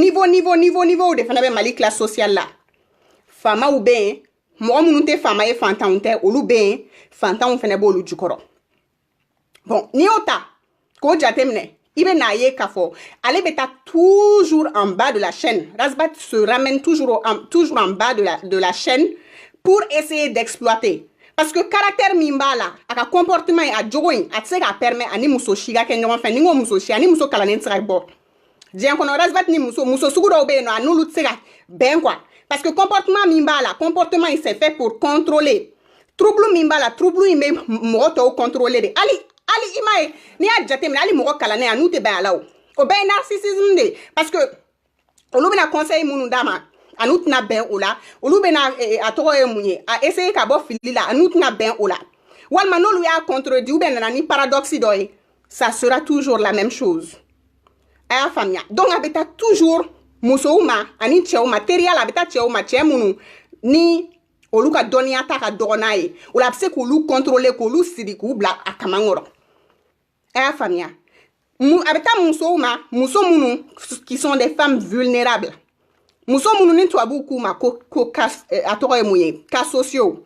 niveau de fana bɛ Mali classe sociale la faamaw bɛ yen mɔgɔ minnu tɛ faama ye fantanw tɛ olu bɛ yen fantanw fana b'olu jukɔrɔ bon n'i y'o ta k'o jateminɛ i bɛ n'a ye k'a fɔ ale bɛ taa toujours en bas de la chaîne Razbat se ramène toujours en bas de la chaîne pour essayer d'exploiter parce que caractère min b'a la a ka comportement a jogo in a tɛ se k'a permettre ani muso si ka kɛ ɲɔgɔn fɛ ni n ko muso si ani muso kalannen tɛ se ka bɔ diɲɛ kɔnɔ Razbat ni muso sugu dɔw bɛ yen nɔ a n'olu tɛ se ka bɛn quoi parce que comportement min b'a la comportement il c'est fait pour contrôler trouble min b'a la trouble in bɛ mɔgɔ tɔw contrôler de hali i m'a ye n'i y'a jateminɛ hali mɔgɔ kalannen a n'u tɛ bɛn a la o bɛɛ ye narcissisme de parce que olu bɛna conseil minnu d'a ma a n'u tɛna bɛn o la olu bɛna a tɔgɔ ye mun ye a essayer ka bɔ fili la a n'u tɛna bɛn o la walima n'olu y'a contredit ou bien nana ni paradoxe dɔ ye ça sera toujours la même chose a y'a faamuya donc a bɛ taa toujours musow ma ani cɛw ma teriya la a bɛ taa cɛw ma cɛ minnu ni olu ka dɔnniya ta ka dɔgɔ n'a ye o la a bɛ se k'olu contrôler k'olu siri k'u bila a kamankɔrɔ a y'a faamuya a bɛ taa musow ma muso minnu qui sont des femmes vulnérables muso minnu ni tubabuw k'u ma ko a tɔgɔ ye mun ye cas sociaux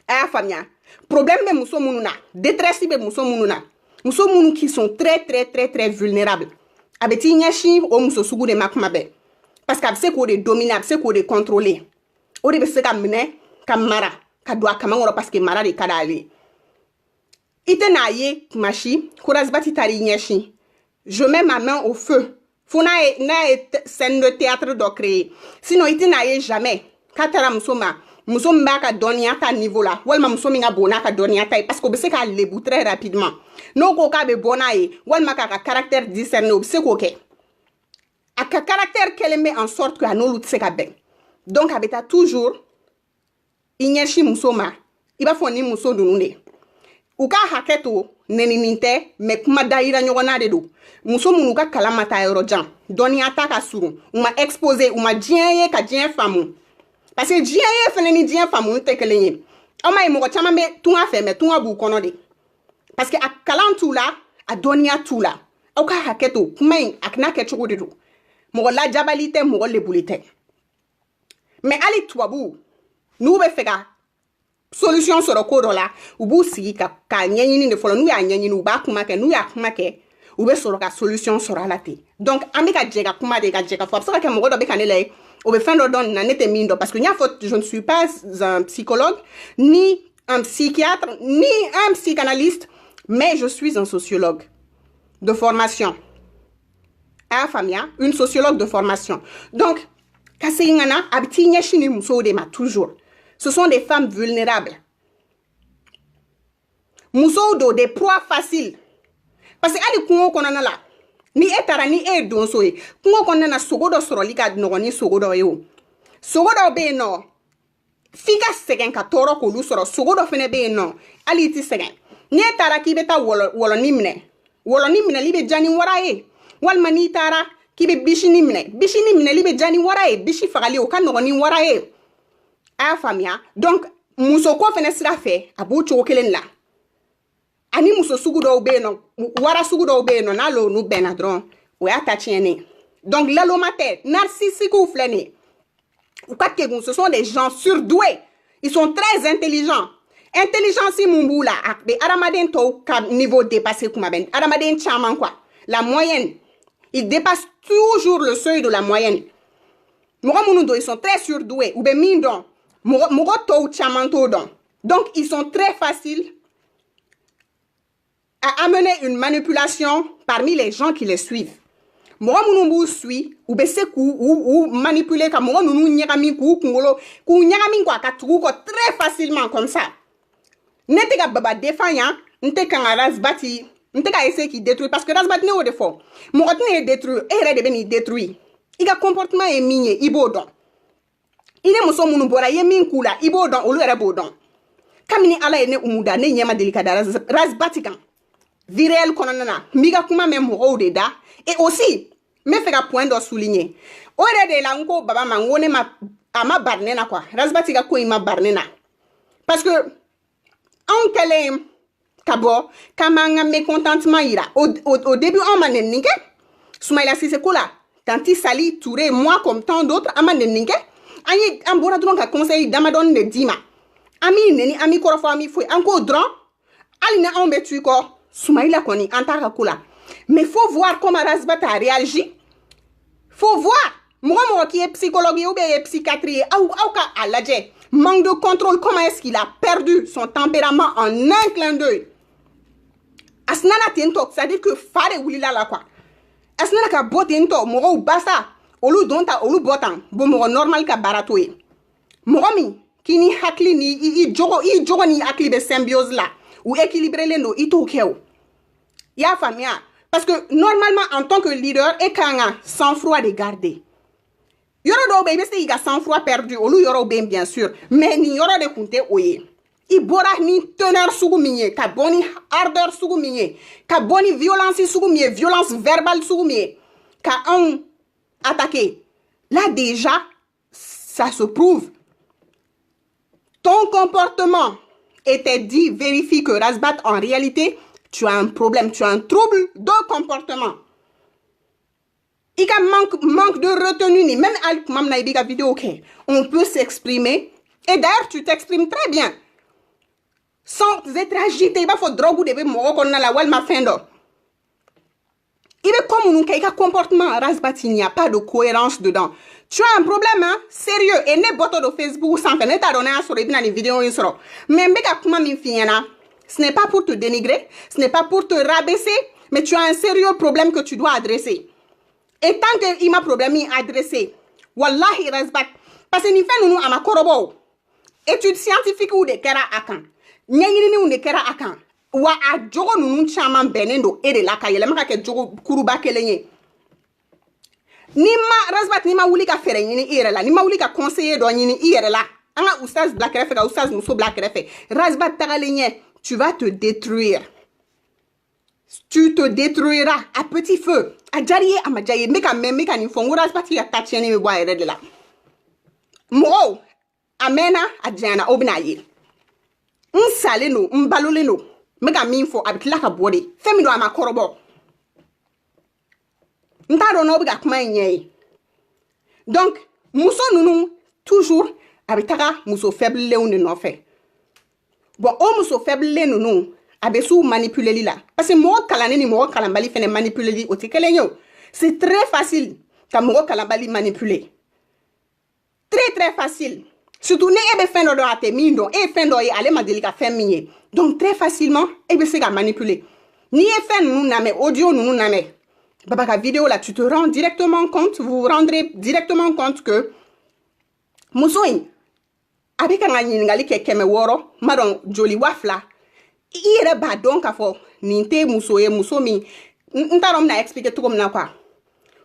a y'a faamuya problème bɛ muso minnu na détresse bɛ muso minnu na muso minnu qui sont très vulnérables a bɛ t'i ɲɛsin o muso sugu de ma kuma bɛɛ parce que a bɛ se k'o de dominer a bɛ se k'o de contrôler o de bɛ se ka minɛ ka mara ka don a kamankɔrɔ parce que mara de ka d'ale ye i tɛ n'a ye tuma si ko Razbati taara i ɲɛsin je mets ma main au feu fo n'a ye scène de théâtre dɔ créer sinon i tɛ n'a ye jamais k'a taara muso ma muso min b'a ka dɔnniya ta niveau la walima muso min ka bon n'a ka dɔnniya ta ye parce que o bɛ se k'a lebu très rapidement n'o ko k'a bɛ bɔ n'a ye walima k'a ka caractère discerner o bɛ se k'o kɛ a ka caractère kɛlen bɛ en sorte que a n'olu tɛ se ka bɛn donc a bɛ taa toujours i ɲɛsin muso ma i b'a fɔ ni muso ninnu de u ka hakɛ to neninin tɛ mais kuma dayira ɲɔgɔn na de don muso minnu ka kalan ma taa yɔrɔ jan dɔnniya ta ka surun u ma exposer u ma diɲɛ ye ka diɲɛ faamu parce que diɲɛ ye fɛnɛ ni diɲɛ faamu tɛ kelen ye aw ma ye mɔgɔ caman bɛ tunga fɛ mais tunga b'u kɔnɔ de parce que a kalan t'u la a dɔnniya t'u la aw ka hakɛ to kuma in a n'a kɛ cogo de don mɔgɔ lajabali tɛ mɔgɔ lebuli tɛ mais hali tubabuw n'u bɛ fɛ ka solution sɔrɔ ko dɔ la u b'u sigi k'a ɲɛɲini de fɔlɔ n'u y'a ɲɛɲini u b'a kuma kɛ n'u y'a kuma kɛ u bɛ sɔrɔ ka solution sɔrɔ a la ten donc an bɛ ka jɛ ka kuma de ka jɛ ka fɔ a bɛ se ka kɛ mɔgɔ dɔ bɛ ka ne lajɛ o bɛ fɛn dɔ dɔn nin na ne tɛ min dɔn parce que n y'a fɔ je ne suis pas un psychologue ni un psychiatre ni un psychanalyste mais je suis un sociologue de formation a y'a faamuya une sociologue de formation donc Kaseyingana abti nyeshini muso de ma toujours. Ce sont des femmes vulnérables. Muso do des proies faciles. Parce que ali kungo konana la. Ni etara ni e donso e. Kungo konana sogodo soroli ka nogoni sogodo yo. Sogodo be no. Fika segen ka toro ko lu soro sogodo fene be no. Ali ti segen. Ni etara ki beta wolo nimne. Wolo nimne libe jani wara e. Walma ni tara ki be bishi nimne. Bishi nimne libe jani wara e. Bishi fagali o ka nogoni wara e. A famia. Donc muso ko fene sira fe abu choko kelen la. Ani muso sugu do be no wara sugu do be no na lo nu bena dron o ya ta tiene. Donc lalo mater narcissique ou flene. Ou pas que ce sont des gens surdoués. Ils sont très intelligents. Intelligence mumbula akbe aramaden to ka niveau dépassé kuma ben. Aramaden chaman quoi. La moyenne. Ils dépassent toujours le seuil de la moyenne. Moramunundo ils sont très surdoués ou ben mindon. Moroto chaman to don. Donc ils sont très faciles à amener une manipulation parmi les gens qui les suivent. Moi, mon suit ou baisser ou manipuler comme moi nous nyagami ku kungolo ku nyagami quoi très facilement comme ça. N'était ka baba défaillant, n'était ka rasbati, n'était ka essayer qui détruit parce que rasbati ne au défaut. Mon retenu est détruit et red ben détruit. Il a comportement est migné, ibodon. Il est mon son mon bora yemin kula ibodon ou le rebodon. Kamini ala ene umuda ne nyama delicada rasbati kan. Virel kononana miga kuma même de da et aussi me fait un point de souligner ore de la ngo baba mangone ma ama barnena quoi rasbati ga ko ima barnena parce que en kele kabo kamanga mécontentement ira au début on m'a ninke Soumaïla Sissekola Tanti Sali Touré moi comme tant d'autres ama ninke ani ambora dron ka conseil damadon de dima ami neni ami korofo ami foi encore dron ali na on betu ko Soumaïla Koni, Antara Kula. Mais faut voir comment Rasbat a réagi. Faut voir. Moi qui est psychologue ou bien psychiatrie, manque de contrôle, comment est-ce qu'il a perdu son tempérament en un clin d'œil. Asnana tintok, c'est-à-dire que fare wulila la quoi. Asnana ka botinto, moro basa, olu donta, olu botan, bon moro normal ka baratoye. Moromi, qui ni hakli ni, i jogo ni hakli de symbiose là. Ou équilibrer les noms, ito keo. Ya famia. Parce que normalement, en tant que leader, et quand sans froid de garder. Yoro do baby, c'est il a sans froid perdu. Olu yoro bien sûr. Mais ni yoro de kunte oye. I bora ni teneur sougoumiye. Ka boni ardeur sougoumiye. Ka boni violence sougoumiye. Violence verbale sougoumiye. Ka on attaqué. Là déjà, ça se prouve. Ton comportement était dit, vérifie que Rasbat, en réalité, tu as un problème, tu as un trouble de comportement. Il y a manque de retenue, ni même à vidéo, ok. On peut s'exprimer. Et d'ailleurs, tu t'exprimes très bien. Sans être agité, il faut drogue ou de moro qu'on a la wall ma fin d'or. Il est comme un comportement Rasbat, il n'y a pas de cohérence dedans. Tu as un problème, hein? Sérieux. Et n'est pas de Facebook sans faire n'être donné sur les vidéos. Mais ce n'est pas pour te dénigrer, ce n'est pas pour te rabaisser, mais tu as un sérieux problème que tu dois adresser. Et tant qu'il m'a problème adressé, wallahi Rasbat, parce que nous faisons à ma korobo, études scientifiques ou de kera akan, nyangini ou de kera akan, ou à jogo nous chaman benendo et de la kayele maka ke jogo kuruba kelenye. Nima Rasbat nima wuli ka fere nyini irela nima wuli ka conseiller do nyini irela anga oustaz black refe ka oustaz muso black refe Rasbat tagalenye tu vas te détruire, tu te détruiras à petit feu a jariye amajaye meka ni fongo Rasbat ya tatieni me boy red la mo amena ajana obnaye nsale no mbalole no meka minfo abitla ka body femi do amakorobo. Donc, muso nous toujours abitara muso faible leone no fait. Bon, o muso faible le nous abesu manipuler li la. Parce que mo kalane ni mo kalambali fene manipuler li otekelenyo. C'est très facile ka mo kalambali manipuler. Très très facile. Surtout ne ebe fendo do ate mindo e fendo e ale madelika femminye. Donc très facilement ebe se ga manipuler. Ni e fen nous name audio nous name. Babaka vidéo là, tu te rends directement compte, vous vous rendrez directement compte que muso in a bɛ ka n ka ɲininkali kɛ 100 ma dɔn joli wa fila i yɛrɛ b'a dɔn k'a fɔ nin tɛ muso ye muso min n t'a dɔn n bɛna expliquer cogo min na quoi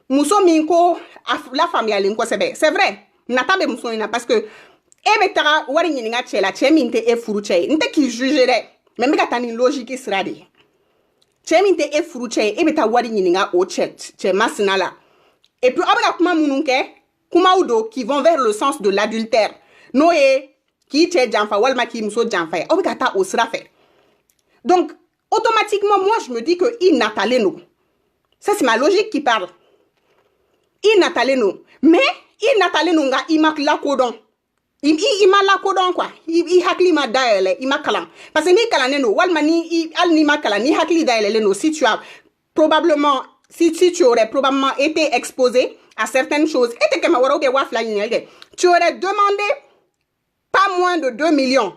muso min ko a la faamuyalen kosɛbɛ c'est vrai nata bɛ muso in na parce que e bɛ taga wari ɲininka cɛ la cɛ min tɛ e furu cɛ ye n tɛ k'i juger dɛ mais n bɛ ka taa ni logique sira de ye cɛ min tɛ e furu cɛ ye e bɛ taa wari ɲininka o cɛ masina la et puis aw bɛ ka kuma minnu kɛ kumaw don qui vont vers le sens de l'adultère n'o ye k'i cɛ janfa walima k'i muso janfa ye aw bɛ ka taa o sira fɛ donc automatiquement moi je me dis que i natalen don ça c'est ma logique qui parle i natalen don mais i natalen don nka i ma lakodɔn i ma lakodɔn quoi i hakili ma dayɛlɛ i ma kalan parce que n'i kalannen don walima hali n'i ma kalan ni hakili dayɛlɛlen don si tu as probablement si tu aurais probablement été exposé à certaines choses et te kɛmɛ wɔɔrɔ ou bien 2 ɲininkali kɛ tu aurais demandé pas moins de 2 millions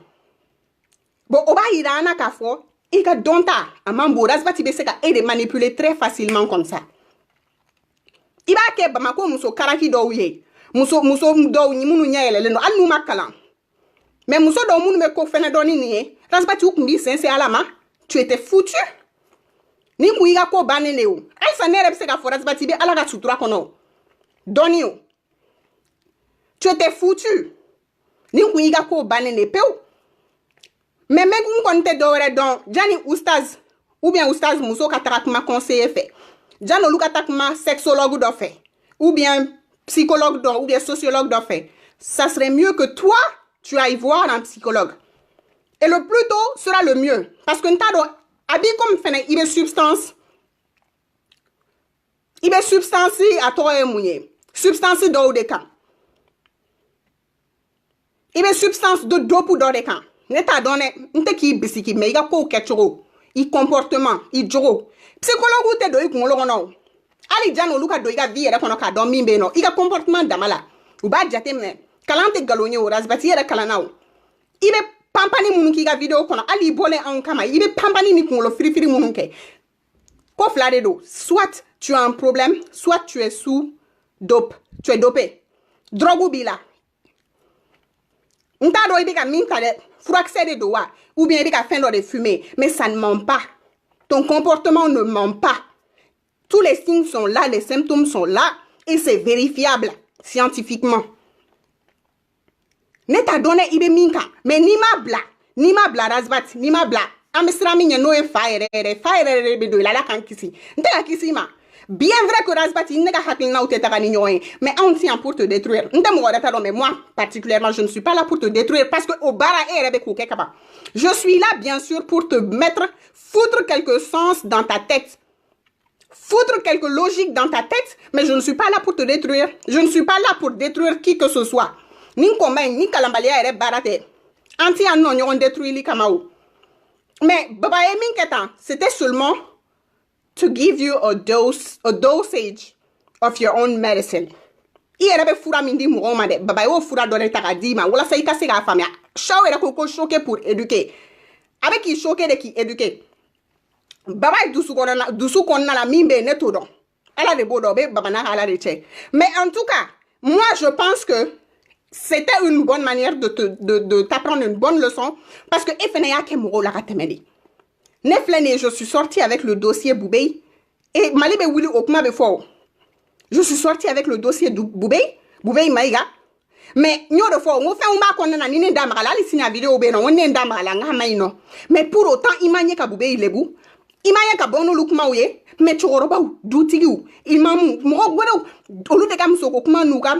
bon o b'a yira an na k'a fɔ i ka dɔn ta a man bon Razbati bɛ se ka e de manipuler très facilement comme ça i b'a kɛ Bamako muso karaki dɔw ye muso dɔw minnu ɲɛ yɛlɛlen don hali n'u ma kalan mais muso dɔw minnu bɛ ko fɛnɛ dɔn ni nin ye Razbati u tun b'i sɛnsɛn ala ma tu étais foutu ni kun i ka ko bannen de o halisa ne yɛrɛ bɛ se k'a fɔ Razbati bɛ ala ka sutura kɔnɔ dɔnni o tu étais foutu ni kun i ka ko bannen de pewu mais mɛ n kɔni tɛ dɔwɛrɛ dɔn jani oustaz ou bien oustaz muso ka taga kuma conseiller fɛ jani olu ka taa kuma sexologue dɔ fɛ ou bien psychologue dɔ ou bien sociologue dɔ fɛ ça serait mieux que toi tu ailles voir un psychologue et le plus tôt sera le mieux parce que n t'a dɔn a b'i comme fɛnɛ i bɛ substance a tɔgɔ ye mun ye substance dɔw de kan i bɛ substance de dope dɔ de kan ne t'a dɔn dɛ n tɛ k'i bisiki mais i ka kow kɛcogo i comportement i jogo psychologue tɛ don i kunkolo kɔnɔ o hali jan olu ka don i ka vie yɛrɛ kɔnɔ k'a dɔn min bɛ yen nɔ i ka comportement dama la u b'a jate minɛ kalan tɛ nkalon ye o Razbati yɛrɛ kalanna o i bɛ panpani minnu k'i ka video kɔnɔ hali i bɔlen anw kama i bɛ panpani ni kunkolo firifiri minnu kɛ ko fila de don soit tu as un problème soit tu es sous dope tu es dopé drogue b'i la n t'a dɔn i bɛ ka min ta dɛ furakisɛ de don wa ou bien i bɛ ka fɛn dɔ de fumer mais ça ne ment pas ton comportement ne ment pas tous les signes sont là les symptômes sont là et c'est vérifiable scientifiquement ne t'a dɔn dɛ i bɛ min kan mais n'i ma bila Razbati n'i ma bila an bɛ siran min ɲɛ n'o ye fa yɛrɛ bɛ don i la ala k'an kisi n tɛ ka kisi i ma bien vrai que Razbati ne ka hakilinaw tɛ taga ni ɲɔgɔn ye mais anw tɛ yan pour te détruire n tɛ mɔgɔ wɛrɛ ta dɔn mais moi particulièrement je ne suis pas là pour te détruire parce que o baara e yɛrɛ bɛ k'o kɛ kaban je suis là bien sûr pour te foutre quelque sens dans ta tête foutre quelque logique dans ta tête mais je ne suis pas là pour te détruire je ne suis pas là pour détruire qui que ce soit ni combat ni kalanbaliya yɛrɛ baara tɛ an tɛ yan nɔ ɲɔgɔn détruire kama o mais baba ye min kɛ tan c'était seulement to give you a dosage of your own medicine. I yɛrɛ bɛ fura min di mɔgɔw ma dɛ baba y'o fura dɔ de ta k'a d'i ma walasa i ka se k'a faamuya Shaw yɛrɛ ko choquer pour éduquer a bɛ k'i choquer de k'i éduquer baba ye dusu kɔnɔna la min bɛ yen ne t'o dɔn ala de b'o dɔn o bɛ baba n'a ka ala de cɛ mais en tout cas moi je pense que c'était une bonne manière de t'apprendre une bonne leçon parce que e fɛnɛ y'a kɛ mɔgɔw la ka tɛmɛ de ne filɛ nin ye je suis sortie avec le dossier Boubei et Mali bɛ wuli o kuma bɛ fɔ o je suis sortie avec le dossier Boubei Maïga mais n y'o de fɔ n ko fɛnw b'a kɔnɔna na ni ne da maga la hali sini a video bɛ yen nɔ n ko ne da maga la n k'a ma ɲi nɔ mais pour autant i ma ɲɛ ka Boubei lebu i ma ɲɛ ka bɔ n'olu kumaw ye mais cɛkɔrɔbaw dutigiw imamu mɔgɔ wɛrɛw olu de ka musoko kuma n'u ka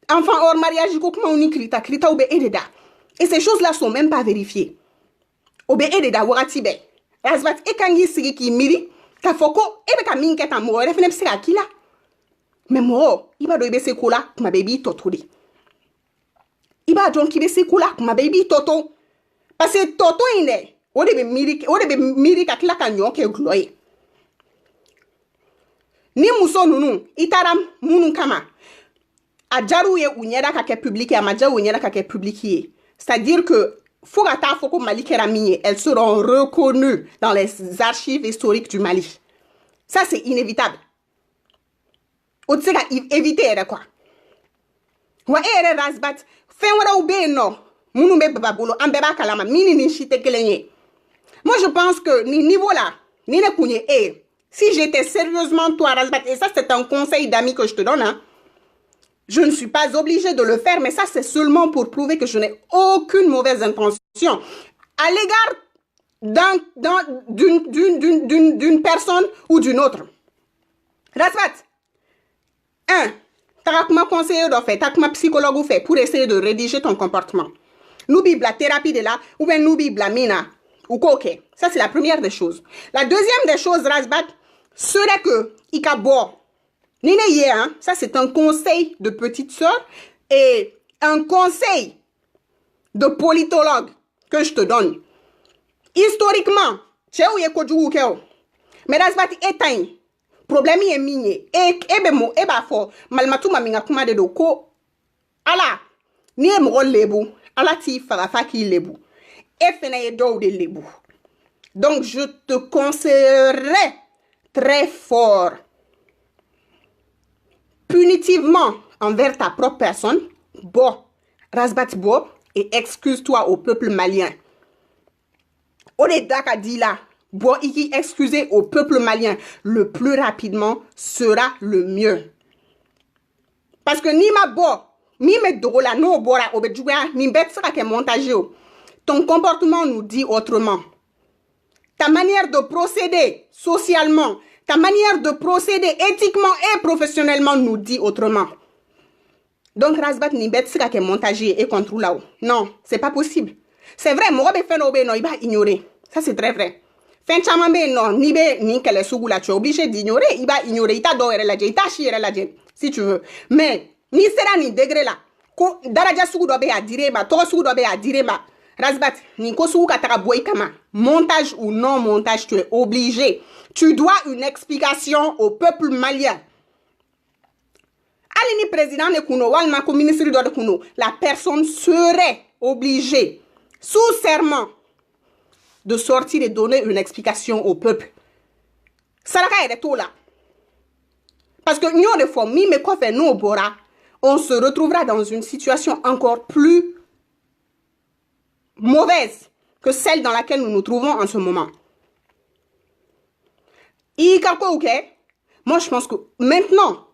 enfant hors mariage ko kumaw ni kiritaw bɛ e de da et ces choses là sont même pas vérifiées o bɛ e de da wagati bɛɛ Razbati e kan k'i sigi k'i miiri k'a fɔ ko e bɛ ka min kɛ tan mɔgɔ wɛrɛ fɛnɛ bɛ se k'a k'i la mais mɔgɔ i b'a dɔn i bɛ se ko la kuma bɛɛ i b'i tɔ to de i b'a dɔn k'i bɛ se ko la kuma bɛɛ i b'i tɔ to parce que tɔ to in dɛ o de bɛ miiri ka tila ka ɲɔ kɛ gulɔ ye ni muso ninnu i taara minnu kama a jar'u ye u ɲɛda ka kɛ public ye a ma ja u ɲɛda ka kɛ public ye c'est-à-dire que fo ka taa fɔ ko Mali kɛra min ye elles seront reconnues dans les archives historiques du Mali ça c'est inévitable o tɛ se ka éviter yɛrɛ quoi Wa ere rasbat fen wara ube no munu be babolo ambeba kalama mini ni shite kelenye. Moi je pense que ni niveau là ni ne kunye si j'étais sérieusement toi rasbat et ça c'est un conseil d'ami que je te donne hein. Je ne suis pas obligée de le faire mais ça c'est seulement pour prouver que je n'ai aucune mauvaise intention à l'égard d'une personne ou d'une autre. Rasbat 1. T'as ma conseiller de fait, t'as ma psychologue fait pour essayer de rédiger ton comportement. N'oublie la thérapie de là, ou bien n'oublie la mina, ou quoi, ok. Ça, c'est la première des choses. La deuxième des choses, Rasbat, serait que, ikabo, nine ye, hein, ça c'est un conseil de petite sœur et un conseil de politologue que je te donne. Historiquement, tu où yeko du keo. Mais Rasbat éteint. Problème est migné ebemo eba fo malmatu maminga kuma de ko ala ni e mo lebu ala ti fara faki lebu e fena e do de lebu. Donc je te conseillerais très fort punitivement envers ta propre personne rasbat bo et excuse-toi au peuple malien. Ole daka dit là bon, iki excuser au peuple malien le plus rapidement sera le mieux. Parce que ni ma bo, ni me dola, no bora, obedjouya, ni bet sera que montage. Ton comportement nous dit autrement. Ta manière de procéder socialement, ta manière de procéder éthiquement et professionnellement nous dit autrement. Donc, rasbat ni bet sera que montage et contrôle là. Non, c'est pas possible. C'est vrai, moi, ben fait no, il va ignorer. Ça, c'est très vrai. Fin chamambe non ni be ni kele sugu la tu es obligé d'ignorer, il va ignorer, il t'a doré la il t'a chier la si tu veux. Mais ni sera ni degré là. Ko daraja sugu dobe a dire ba, to sugu dobe a dire ba. Rasbat ni ko sugu katara boy kama. Montage ou non montage, tu es obligé. Tu dois une explication au peuple malien. Alini président ne kuno walma ko ministre de kuno, la personne serait obligée sous serment de sortir et donner une explication au peuple. Ça est tout là. Parce que nous, des fois, mi me quoi fait nous bora, on se retrouvera dans une situation encore plus mauvaise que celle dans laquelle nous nous trouvons en ce moment. Moi, je pense que maintenant,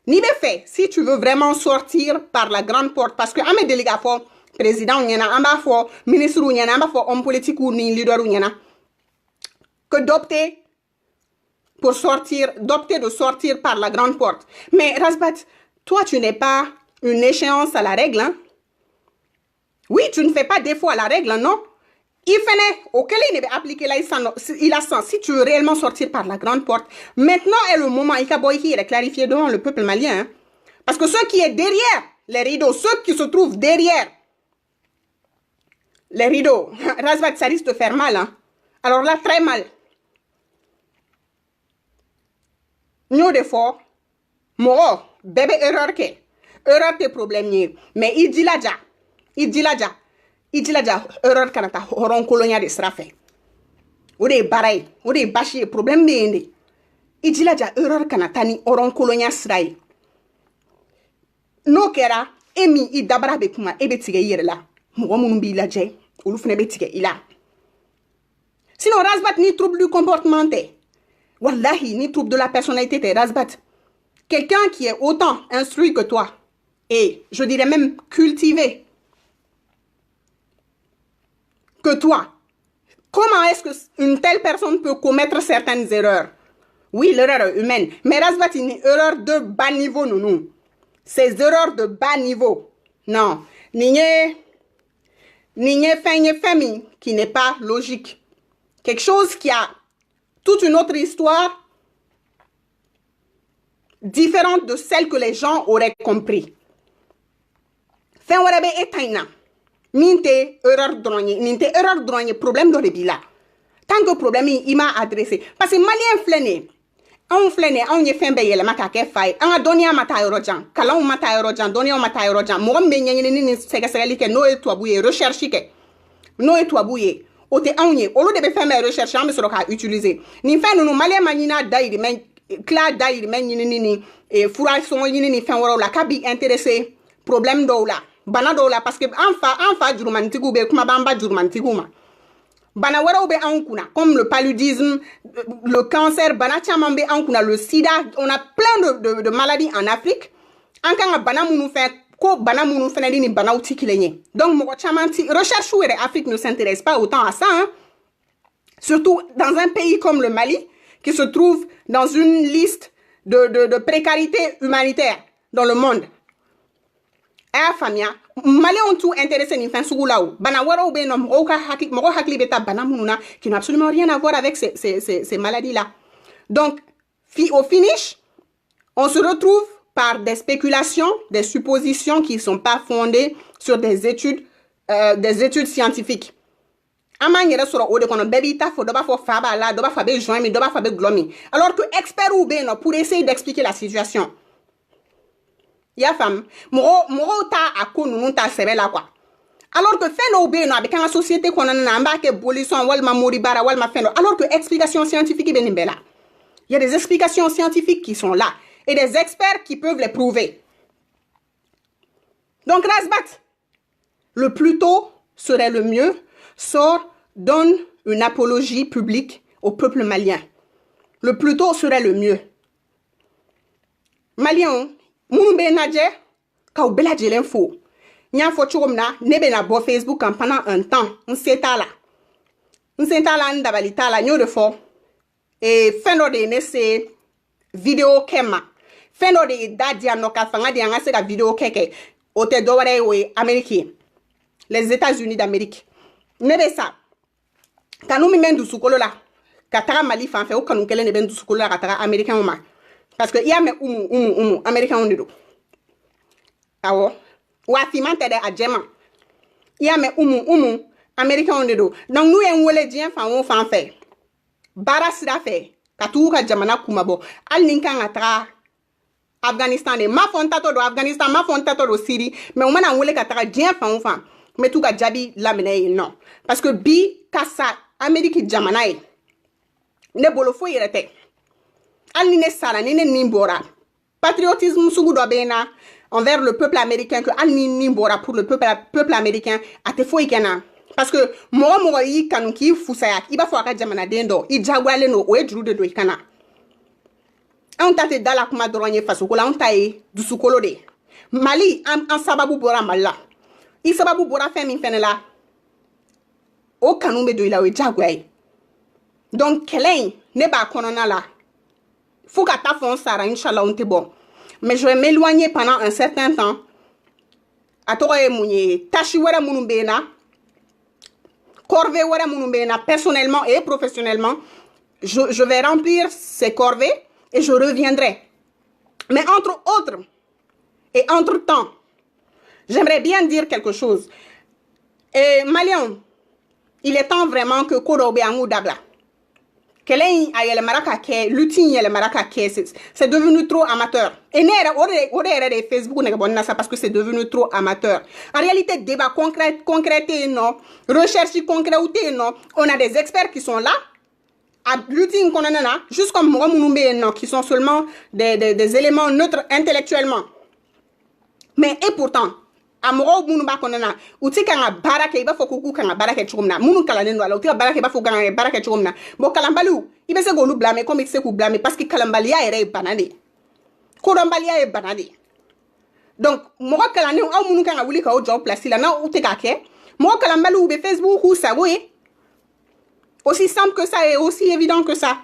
ni be fait, si tu veux vraiment sortir par la grande porte, parce que à mes délégats président ou y'en a fort, ministre ou y'en a fort, homme politique ou ni leader ou y'en a, que d'opter pour sortir, d'opter de sortir par la grande porte. Mais Rasbat, toi tu n'es pas une échéance à la règle, hein? Oui, tu ne fais pas défaut à la règle, non? Il fallait, auquel il n'est appliqué là, il a sens. Si tu veux réellement sortir par la grande porte, maintenant est le moment, il est clarifié devant le peuple malien, hein? Parce que ceux qui est derrière les rideaux, ceux qui se trouvent derrière les rideaux, Rasbat, ça risque de faire mal, hein? Alors là, très mal. Nous, des fois, moi, bébé erreur tes problèmes, mais il dit là, erreur kanata, horon colonia de strafe. Ou des baray, ou des bâchis, problème de il dit là, erreur kanata ni horon colonia srai. No kera, emi i dabra be kuma, ebe tige yere la. Mouamoubi la jay, ou l'oufne betige ila. Sinon, Rasbat ni trouble du comportement. Wallahi, ni trouble de la personnalité, t'es Rasbat. Quelqu'un qui est autant instruit que toi, et je dirais même cultivé que toi, comment est-ce qu'une telle personne peut commettre certaines erreurs? Oui, l'erreur est humaine, mais Rasbat, une erreur de bas niveau, nous. Ces erreurs de bas niveau, non. N'y famille qui n'est pas logique. Quelque chose qui a toute une autre histoire différente de celle que les gens auraient compris. Fin warabe etaina. Minte erreur drogne, problème de rebila. Tant que problème il m'a adressé. Parce que malien flâné. On flâné, on y fait payer le macaque faille. On a donné un matin rojan. Kalon matin rojan, donné un matin rojan. Moi, ni c'est que noé toi bouillé, recherche que. Noé toi bouillé. Au te aouye, au lieu de faire mes recherches, on me sera utiliser. Ni fait nous malien manina d'ailleurs, mais clair d'ailleurs, mais ni et fourrage son ni fin la cabi intéressé problème dɔw la bana dɔw la parce que an fa jurumanitigiw bɛ kumaba an ba jurumanitigiw ma bana wɛrɛw bɛ anw kunna comme le paludisme le cancer bana caman bɛ anw kunna le sida on a plein de maladies en Afrique an kan ka bana minnu fɛ ko bana minnu fɛnɛ ni banaw ti kelen ye donc mɔgɔ caman ti recherche yɛrɛ Afrique ne s'intéresse pas autant à ça hein? Surtout dans un pays comme le Mali qui se trouve dans une liste de précarité humanitaire dans le monde. Famia, Maliens tout intéressé ni fin sougulaou. Bana waro be no moko hakli beta bana mununa qui n'ont absolument rien à voir avec ces maladies-là. Donc, au finish, on se retrouve par des spéculations, des suppositions qui ne sont pas fondées sur des études scientifiques. Alors que pour essayer d'expliquer la situation. Ya femme, moro ta ako nunu ta sebe la quoi. Alors que fait no be no avec la société qu'on a namba ke bolisson walma moribara walma feno. Alors que explications scientifiques ben bella. Il y a des explications scientifiques qui sont là et des experts qui peuvent les prouver. Donc Rasbat, le plus tôt serait le mieux. Sort, donne une apologie publique au peuple malien. Le plus tôt serait le mieux. Malien, moun be nadje, ka ou bela djelen fo. Nyan fo churumna, nebe na bo Facebook pendant un temps. On s'est là. Ndabali tala, nyo de fo. Et feno de nese vidéo kema. Feno de dadia no ka fanga de ngase ka vidéo keke. Ote doware we Américain. Les États-Unis d'Amérique. Nebe sa. Kanu mi men du sukolo la. Katara Mali fan fe o kanu kele ne ben du sukolo la katara Américain ma. Parce que ya me umu Américain on dido. Awo. Wa fimante de adjema. Ya me umu Américain on dido. Donc nous en wole dien fan on fan fe. Bara sida fe. Katu ka jamana kumabo. Al ninka ngatra Afghanistan de ma fontato do Afghanistan ma fontato do Syrie. Mais on mana wole katara dien fan on fan. Mais tout ka jabi lamine non. Parce que bi kasa Amérique jamana e. Ne bolo fo yerete. Al ni ne sala ni ne nimbora. Patriotisme sugu do bena envers le peuple américain que al ni nimbora pour le peuple américain ate fo ikena. Parce que moro yi kanu ki fusaya iba fo aka jamana dendo I jagwale no o ejuru de do ikana. On tate dala kuma doronye faso ko la on taye du sukolo de. Mali en sababu bora malla. I sababu bora femi fenela. O kanu me do ila o jagwai. Donc kelen ne ba konona la. Faut qu'à ta fond ça inchallah on te bon. Mais je vais m'éloigner pendant un certain temps. A toro e mounye tashi wera munumbena. Corvée wera munumbena personnellement et professionnellement. Je vais remplir ces corvées et je reviendrai. Mais entre autres et entre temps, j'aimerais bien dire quelque chose. Et Malien, il est temps vraiment que Kodobe Angou Dabla. C'est devenu trop amateur. Et ne Facebook parce que c'est devenu trop amateur. En réalité, débat concret non, recherche concrète non. On a des experts qui sont là. Juste comme moi, qui sont seulement des éléments neutres intellectuellement. Mais et pourtant, amoro munu ba konana uti kanga barake iba fokuku kanga barake chumna munu kalane no ala uti barake ba fokanga barake chumna bo kalambalu ibe se go lu blâmer comme il se ku blâmer parce que kalambalia ere banane ko dombalia e banane donc mo kalane au munu kanga wuli ka o job place la na uti ka ke mo kalambalu be Facebook ou ça oui aussi simple que ça et aussi évident que ça.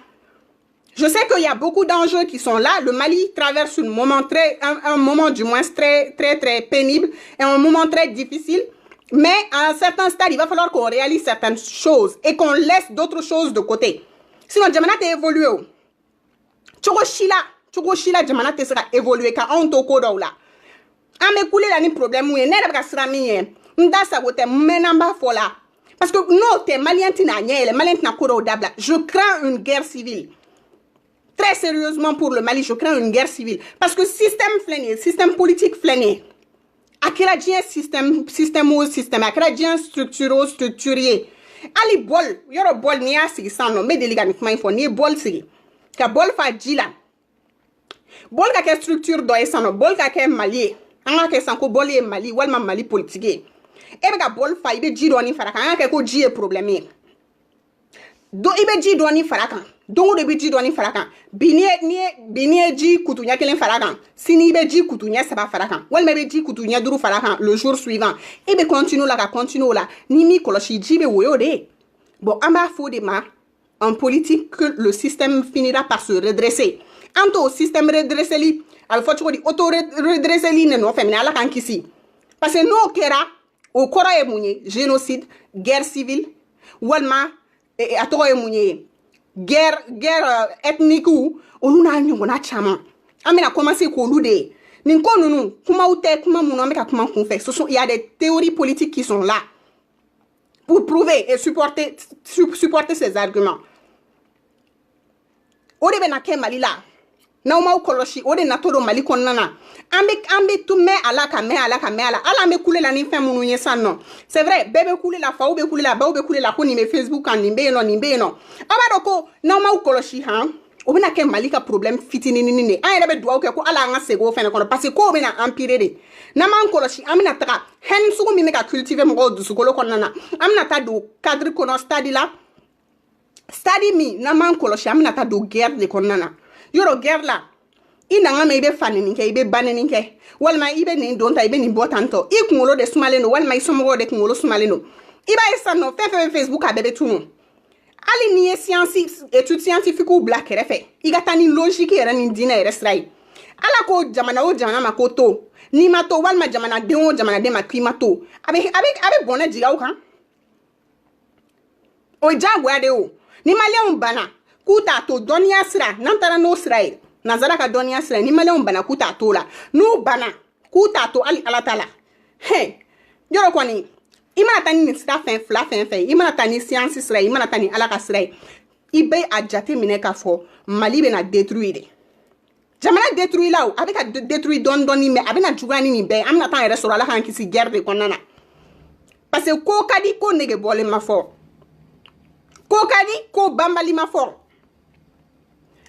Je sais qu'il y a beaucoup d'enjeux qui sont là. Le Mali traverse un moment du moins très pénible et un moment très difficile. Mais à un certain stade, il va falloir qu'on réalise certaines choses et qu'on laisse d'autres choses de côté. Sinon, Djamana t'est évolué. Chogoshila, Djamana t'est sera évolué car on toko là. Ame koulé la ni problème ou ne rabga sera miye. Nda sa wote menamba fola. Parce que non, t'es malien tina nye, les maliens tina kodo dabla. Je crains une guerre civile. Très sérieusement pour le Mali, je crains une guerre civile. Parce que système politique fléné, akradien système, akradien structuré. Ali bol, yoro bol ni asi sans nommer délicatement il faut ni bol si. Ka bol fa djila. Bol ka ke structure do esano, bol ka ke Mali. anga ke sanko boli Mali walma Mali politique e be ka bol fa ibe ji doni faraka anga ke ko ji e problème do ibe ji doni faraka dongo de bi ji doni faraka bini ji kutunya kelen faraka sini ibe ji kutunya saba faraka walma ibe ji kutunya duru faraka le jour suivant ibe continue la ni mi koloshi ji be woyo de bon amba fo de ma en politique que le système finira par se redresser anto système redresser li al faut di auto redresser li ne no femina ala kan kisi parce que no kera o kora e munye génocide guerre civile walma e atoro e munye guerre ethnique ou onuna nyongo na chama amena commencer ko lude nin ko nunu kuma ute kuma muno meka kuma kun fait il y a des théories politiques qui sont là pour prouver et supporter ces arguments ode be na ke Mali la na uma ukoloshi ode na todo Mali konnana ambe tout me ala ala me couler la ni fin munu yesa non c'est vrai bébé couler la fa ou be couler la ba ou be couler la ko ni me Facebook kan nimbe non aba doko na uma ukoloshi ha o bena ke Mali ka problème fitini ni ne an rebe duwa ko ala nga sego fene kono parce que ko bena empirer de na man koloshi amina taka hen sugu mi me ka cultiver mo du sugolo konnana amina ta do cadre kono study mi na man koloshi amina ta do guerre de konnana yoro guerre la ina nga me ibe fanini ke ibe banini ke walma ibe ni donta ibe ni botanto ikungolo de sumaleno walma isomo de kungolo sumaleno iba esano fefe Facebook a bebe tunu ali ni science étude scientifique ou black refe igata ni logique era ni dina era strai ala ko jamana o jamana makoto ni mato walma jamana de o jamana de makimato abe bona jiga o kan o jagwa de o ni malion bana kuta to donia sira nantara no srai nazara ka donia sira ni malion bana kuta to la no bana kuta to ali alatala he yoro kwani imana tani ni sira fen fla fen imana tani science sira imana tani alaka sira ibe ajate mine ka fo Mali be na détruire jamana détruire là ou avec a détruire doni mais avec na jugani ni be amna tan ere soro alaka nkisi guerre de konana parce que ko kadi ko nege bole ma fo ko kadi ko bambali ma fo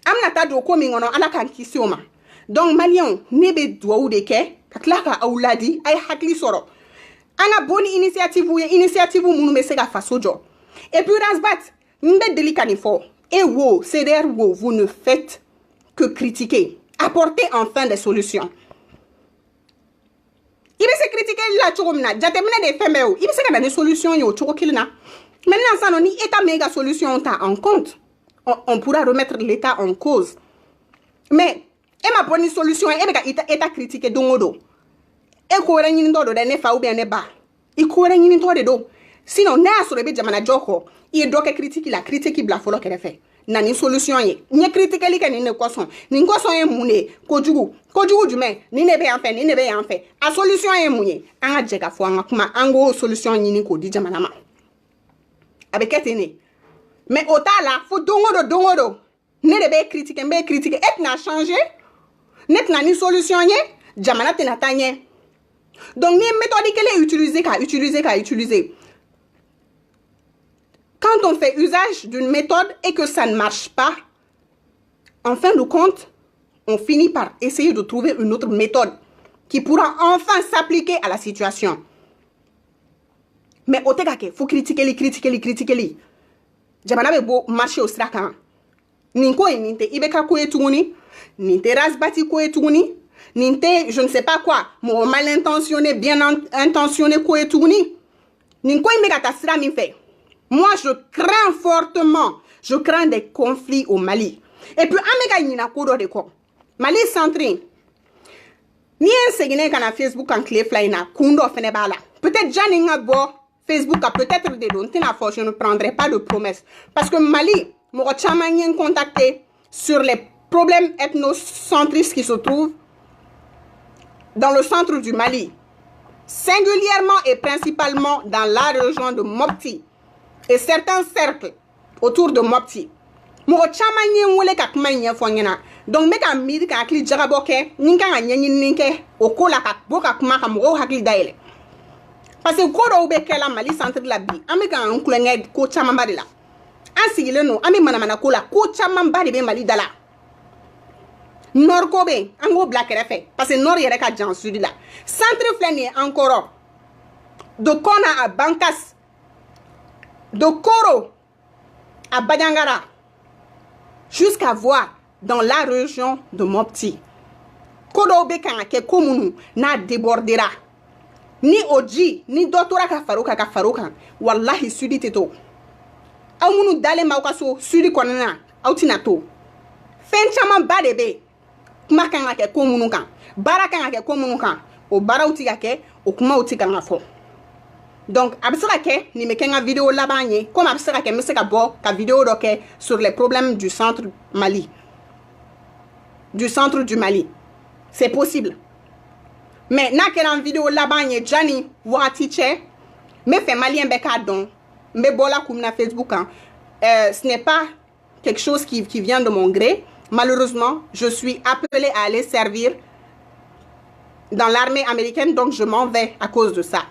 amna ta do ko mi ngono alaka nkisi oma donc Malien nebe do de ke kaklaka auladi ay hakli soro ana boni initiative munu me se ga fasojo et puis rasbat mbe delikani fo et wo ceder wo vous ne faites que critiquer apportez enfin des solutions ibe se critiquer la choromna jatemna de femeo ibe se ga des solutions yo chorokilna maintenant ça non ni état méga solution ta en compte on pourra remettre l'état en cause mais e ma bonne solution e be ga état critiquer dongodo e ko wera nyini ndo do de ne fa ou bien ne ba i ko wera nyini ndo de do sinon na so be jamana joko i do ke critique la critique bla folo kere fe na ni solution ye nye critique li ke ni ne koson ye mune kojugu jume ni ne be en fait a solution ye munye anga jega fo anga kuma ango solution nyini ko di jamana ma abe ketene mais otala fo dongodo ne de be critique et na changer net na ni solution ye jamana tena tanye. Donc, les méthodes qu'elle est utilisée. Quand on fait usage d'une méthode et que ça ne marche pas, en fin de compte, on finit par essayer de trouver une autre méthode qui pourra enfin s'appliquer à la situation. Mais au tegake, faut critiquer. Jamana be bo marché au straka. Ninko e ninte ibeka ko etuni, ninte rasbati ko etuni. Ninte, je ne sais pas quoi, mon mal intentionné, bien intentionné, quoi et tout ni. Ninko imegata sira mi fait. Moi, je crains fortement, je crains des conflits au Mali. Et puis, amega nina kodo de ko. Mali centré. Ni enseigné kana Facebook en clé flyna, kundo fene bala. Peut-être Janinga bo Facebook a peut-être des dons. Tina je ne prendrai pas de promesses. Parce que Mali, mon chamanien contacté sur les problèmes ethnocentristes qui se trouvent dans le centre du Mali, singulièrement et principalement dans la région de Mopti et certains cercles autour de Mopti. Mo chamanye wole ka kuma nya fonyena. Donc me ka midi ka akli jaraboke, ninka nyanyi ninke okola ka boka kuma ka mo hakli daile. Parce que ko do be kala Mali centre la bi, ameka ankulenge ko chamambari la. Ansigile no, ami manamana ko la ko chamambari be Mali dala. nord ko be an go black refe parce que nord yere ka jan sud la centre flani encore de Kona à Bankas de Koro à Badangara jusqu'à voir dans la région de Mopti kodo be kan ke komunu na débordera ni oji ni doctora ka faruka wallahi sudi teto amunu dale ma so sudi konana autina to fen chama ba de be kuma kan ke komunu kan bara kan ke komunu kan o bara uti ke o kuma uti kan fo donc abisera ke ni me kenga vidéo la banye comme abisera ke me se ka bo ka vidéo do ke sur les problèmes du centre Mali du centre du Mali. C'est possible. Mais na kenan vidéo là-bas nye Jani wati che me fait malien beka don me bola comme na Facebook hein. Ce n'est pas quelque chose qui vient de mon gré. Malheureusement, je suis appelée à aller servir dans l'armée américaine, donc je m'en vais à cause de ça.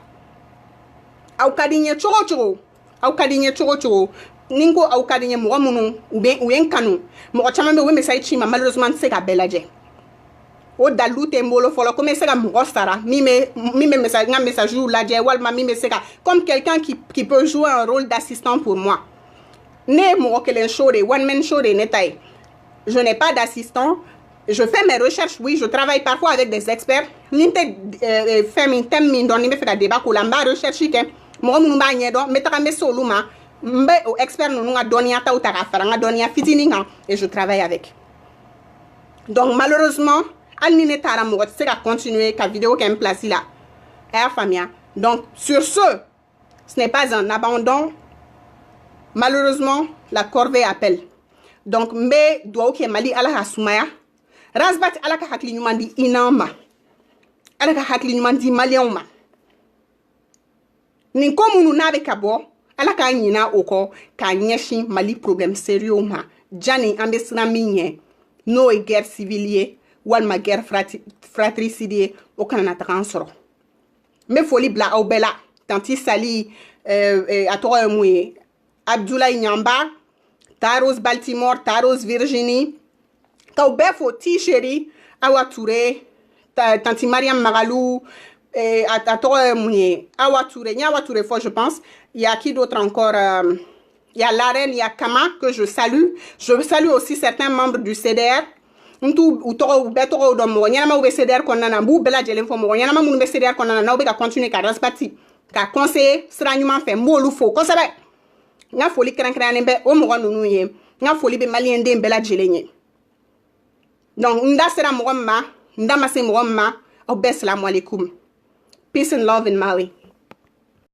Au kadinye choro ningo au kadinye mo munu ou bien kanu mo chama me we me sai chima malheureusement c'est ka belaje o dalute mbolo folo comme c'est ka mo sara mi me message ou la je walma mi me c'est comme quelqu'un qui peut jouer un rôle d'assistant pour moi ne mo kelen show one man show de netai je n'ai pas d'assistant. Je fais mes recherches, oui, je travaille parfois avec des experts. Ninte fait min tem min don me fait débat ko lamba recherche ke mo munu ba nyedo metaka me soluma mbe o expert no nga donia ta utaka faranga donia fitini nga et je travaille avec. Donc malheureusement, alni ne tara mo c'est à continuer ka vidéo qu'elle me place là. Famia. Donc sur ce n'est pas un abandon. Malheureusement, la corvée appelle. Donc mbe doa ke Mali ala hasumaya. Rasbat ala ka hakli nyuma di inama. Ala ka hakli nyuma di malion ma. Ni komunu nabe kabo ala ka nyina oko ka nyeshi Mali problème sérieux ma. Jani ambesina minye no e guerre civile wal ma guerre fratricide o kana transoro. Me foli bla au bela tanti sali atoro mouye Abdoulaye Nyamba Taros Baltimore Taros Virginie Kau befo T-Chéri, Awa Touré, Tanti Mariam Magalou, Atore Mounier, Awa Touré, Nyawa Touré fort je pense. Il y a qui d'autre encore? Il y a Laren, il y a Kama que je salue. Je salue aussi certains membres du CDR. Ntu utoro betoro do mo nyama ube CDR konana bu bela jelen fo mo nyama mun be CDR konana na ube ka continuer ka respecti ka conseiller sranyuma fe mbolu fo ko sabe nga foli kran kran be o mo nunu ye nga foli be malien de bela jelenye. Donc, nda sera mwamba, nda mase mwamba, au bes salamu alaikum. Peace and love in Mali.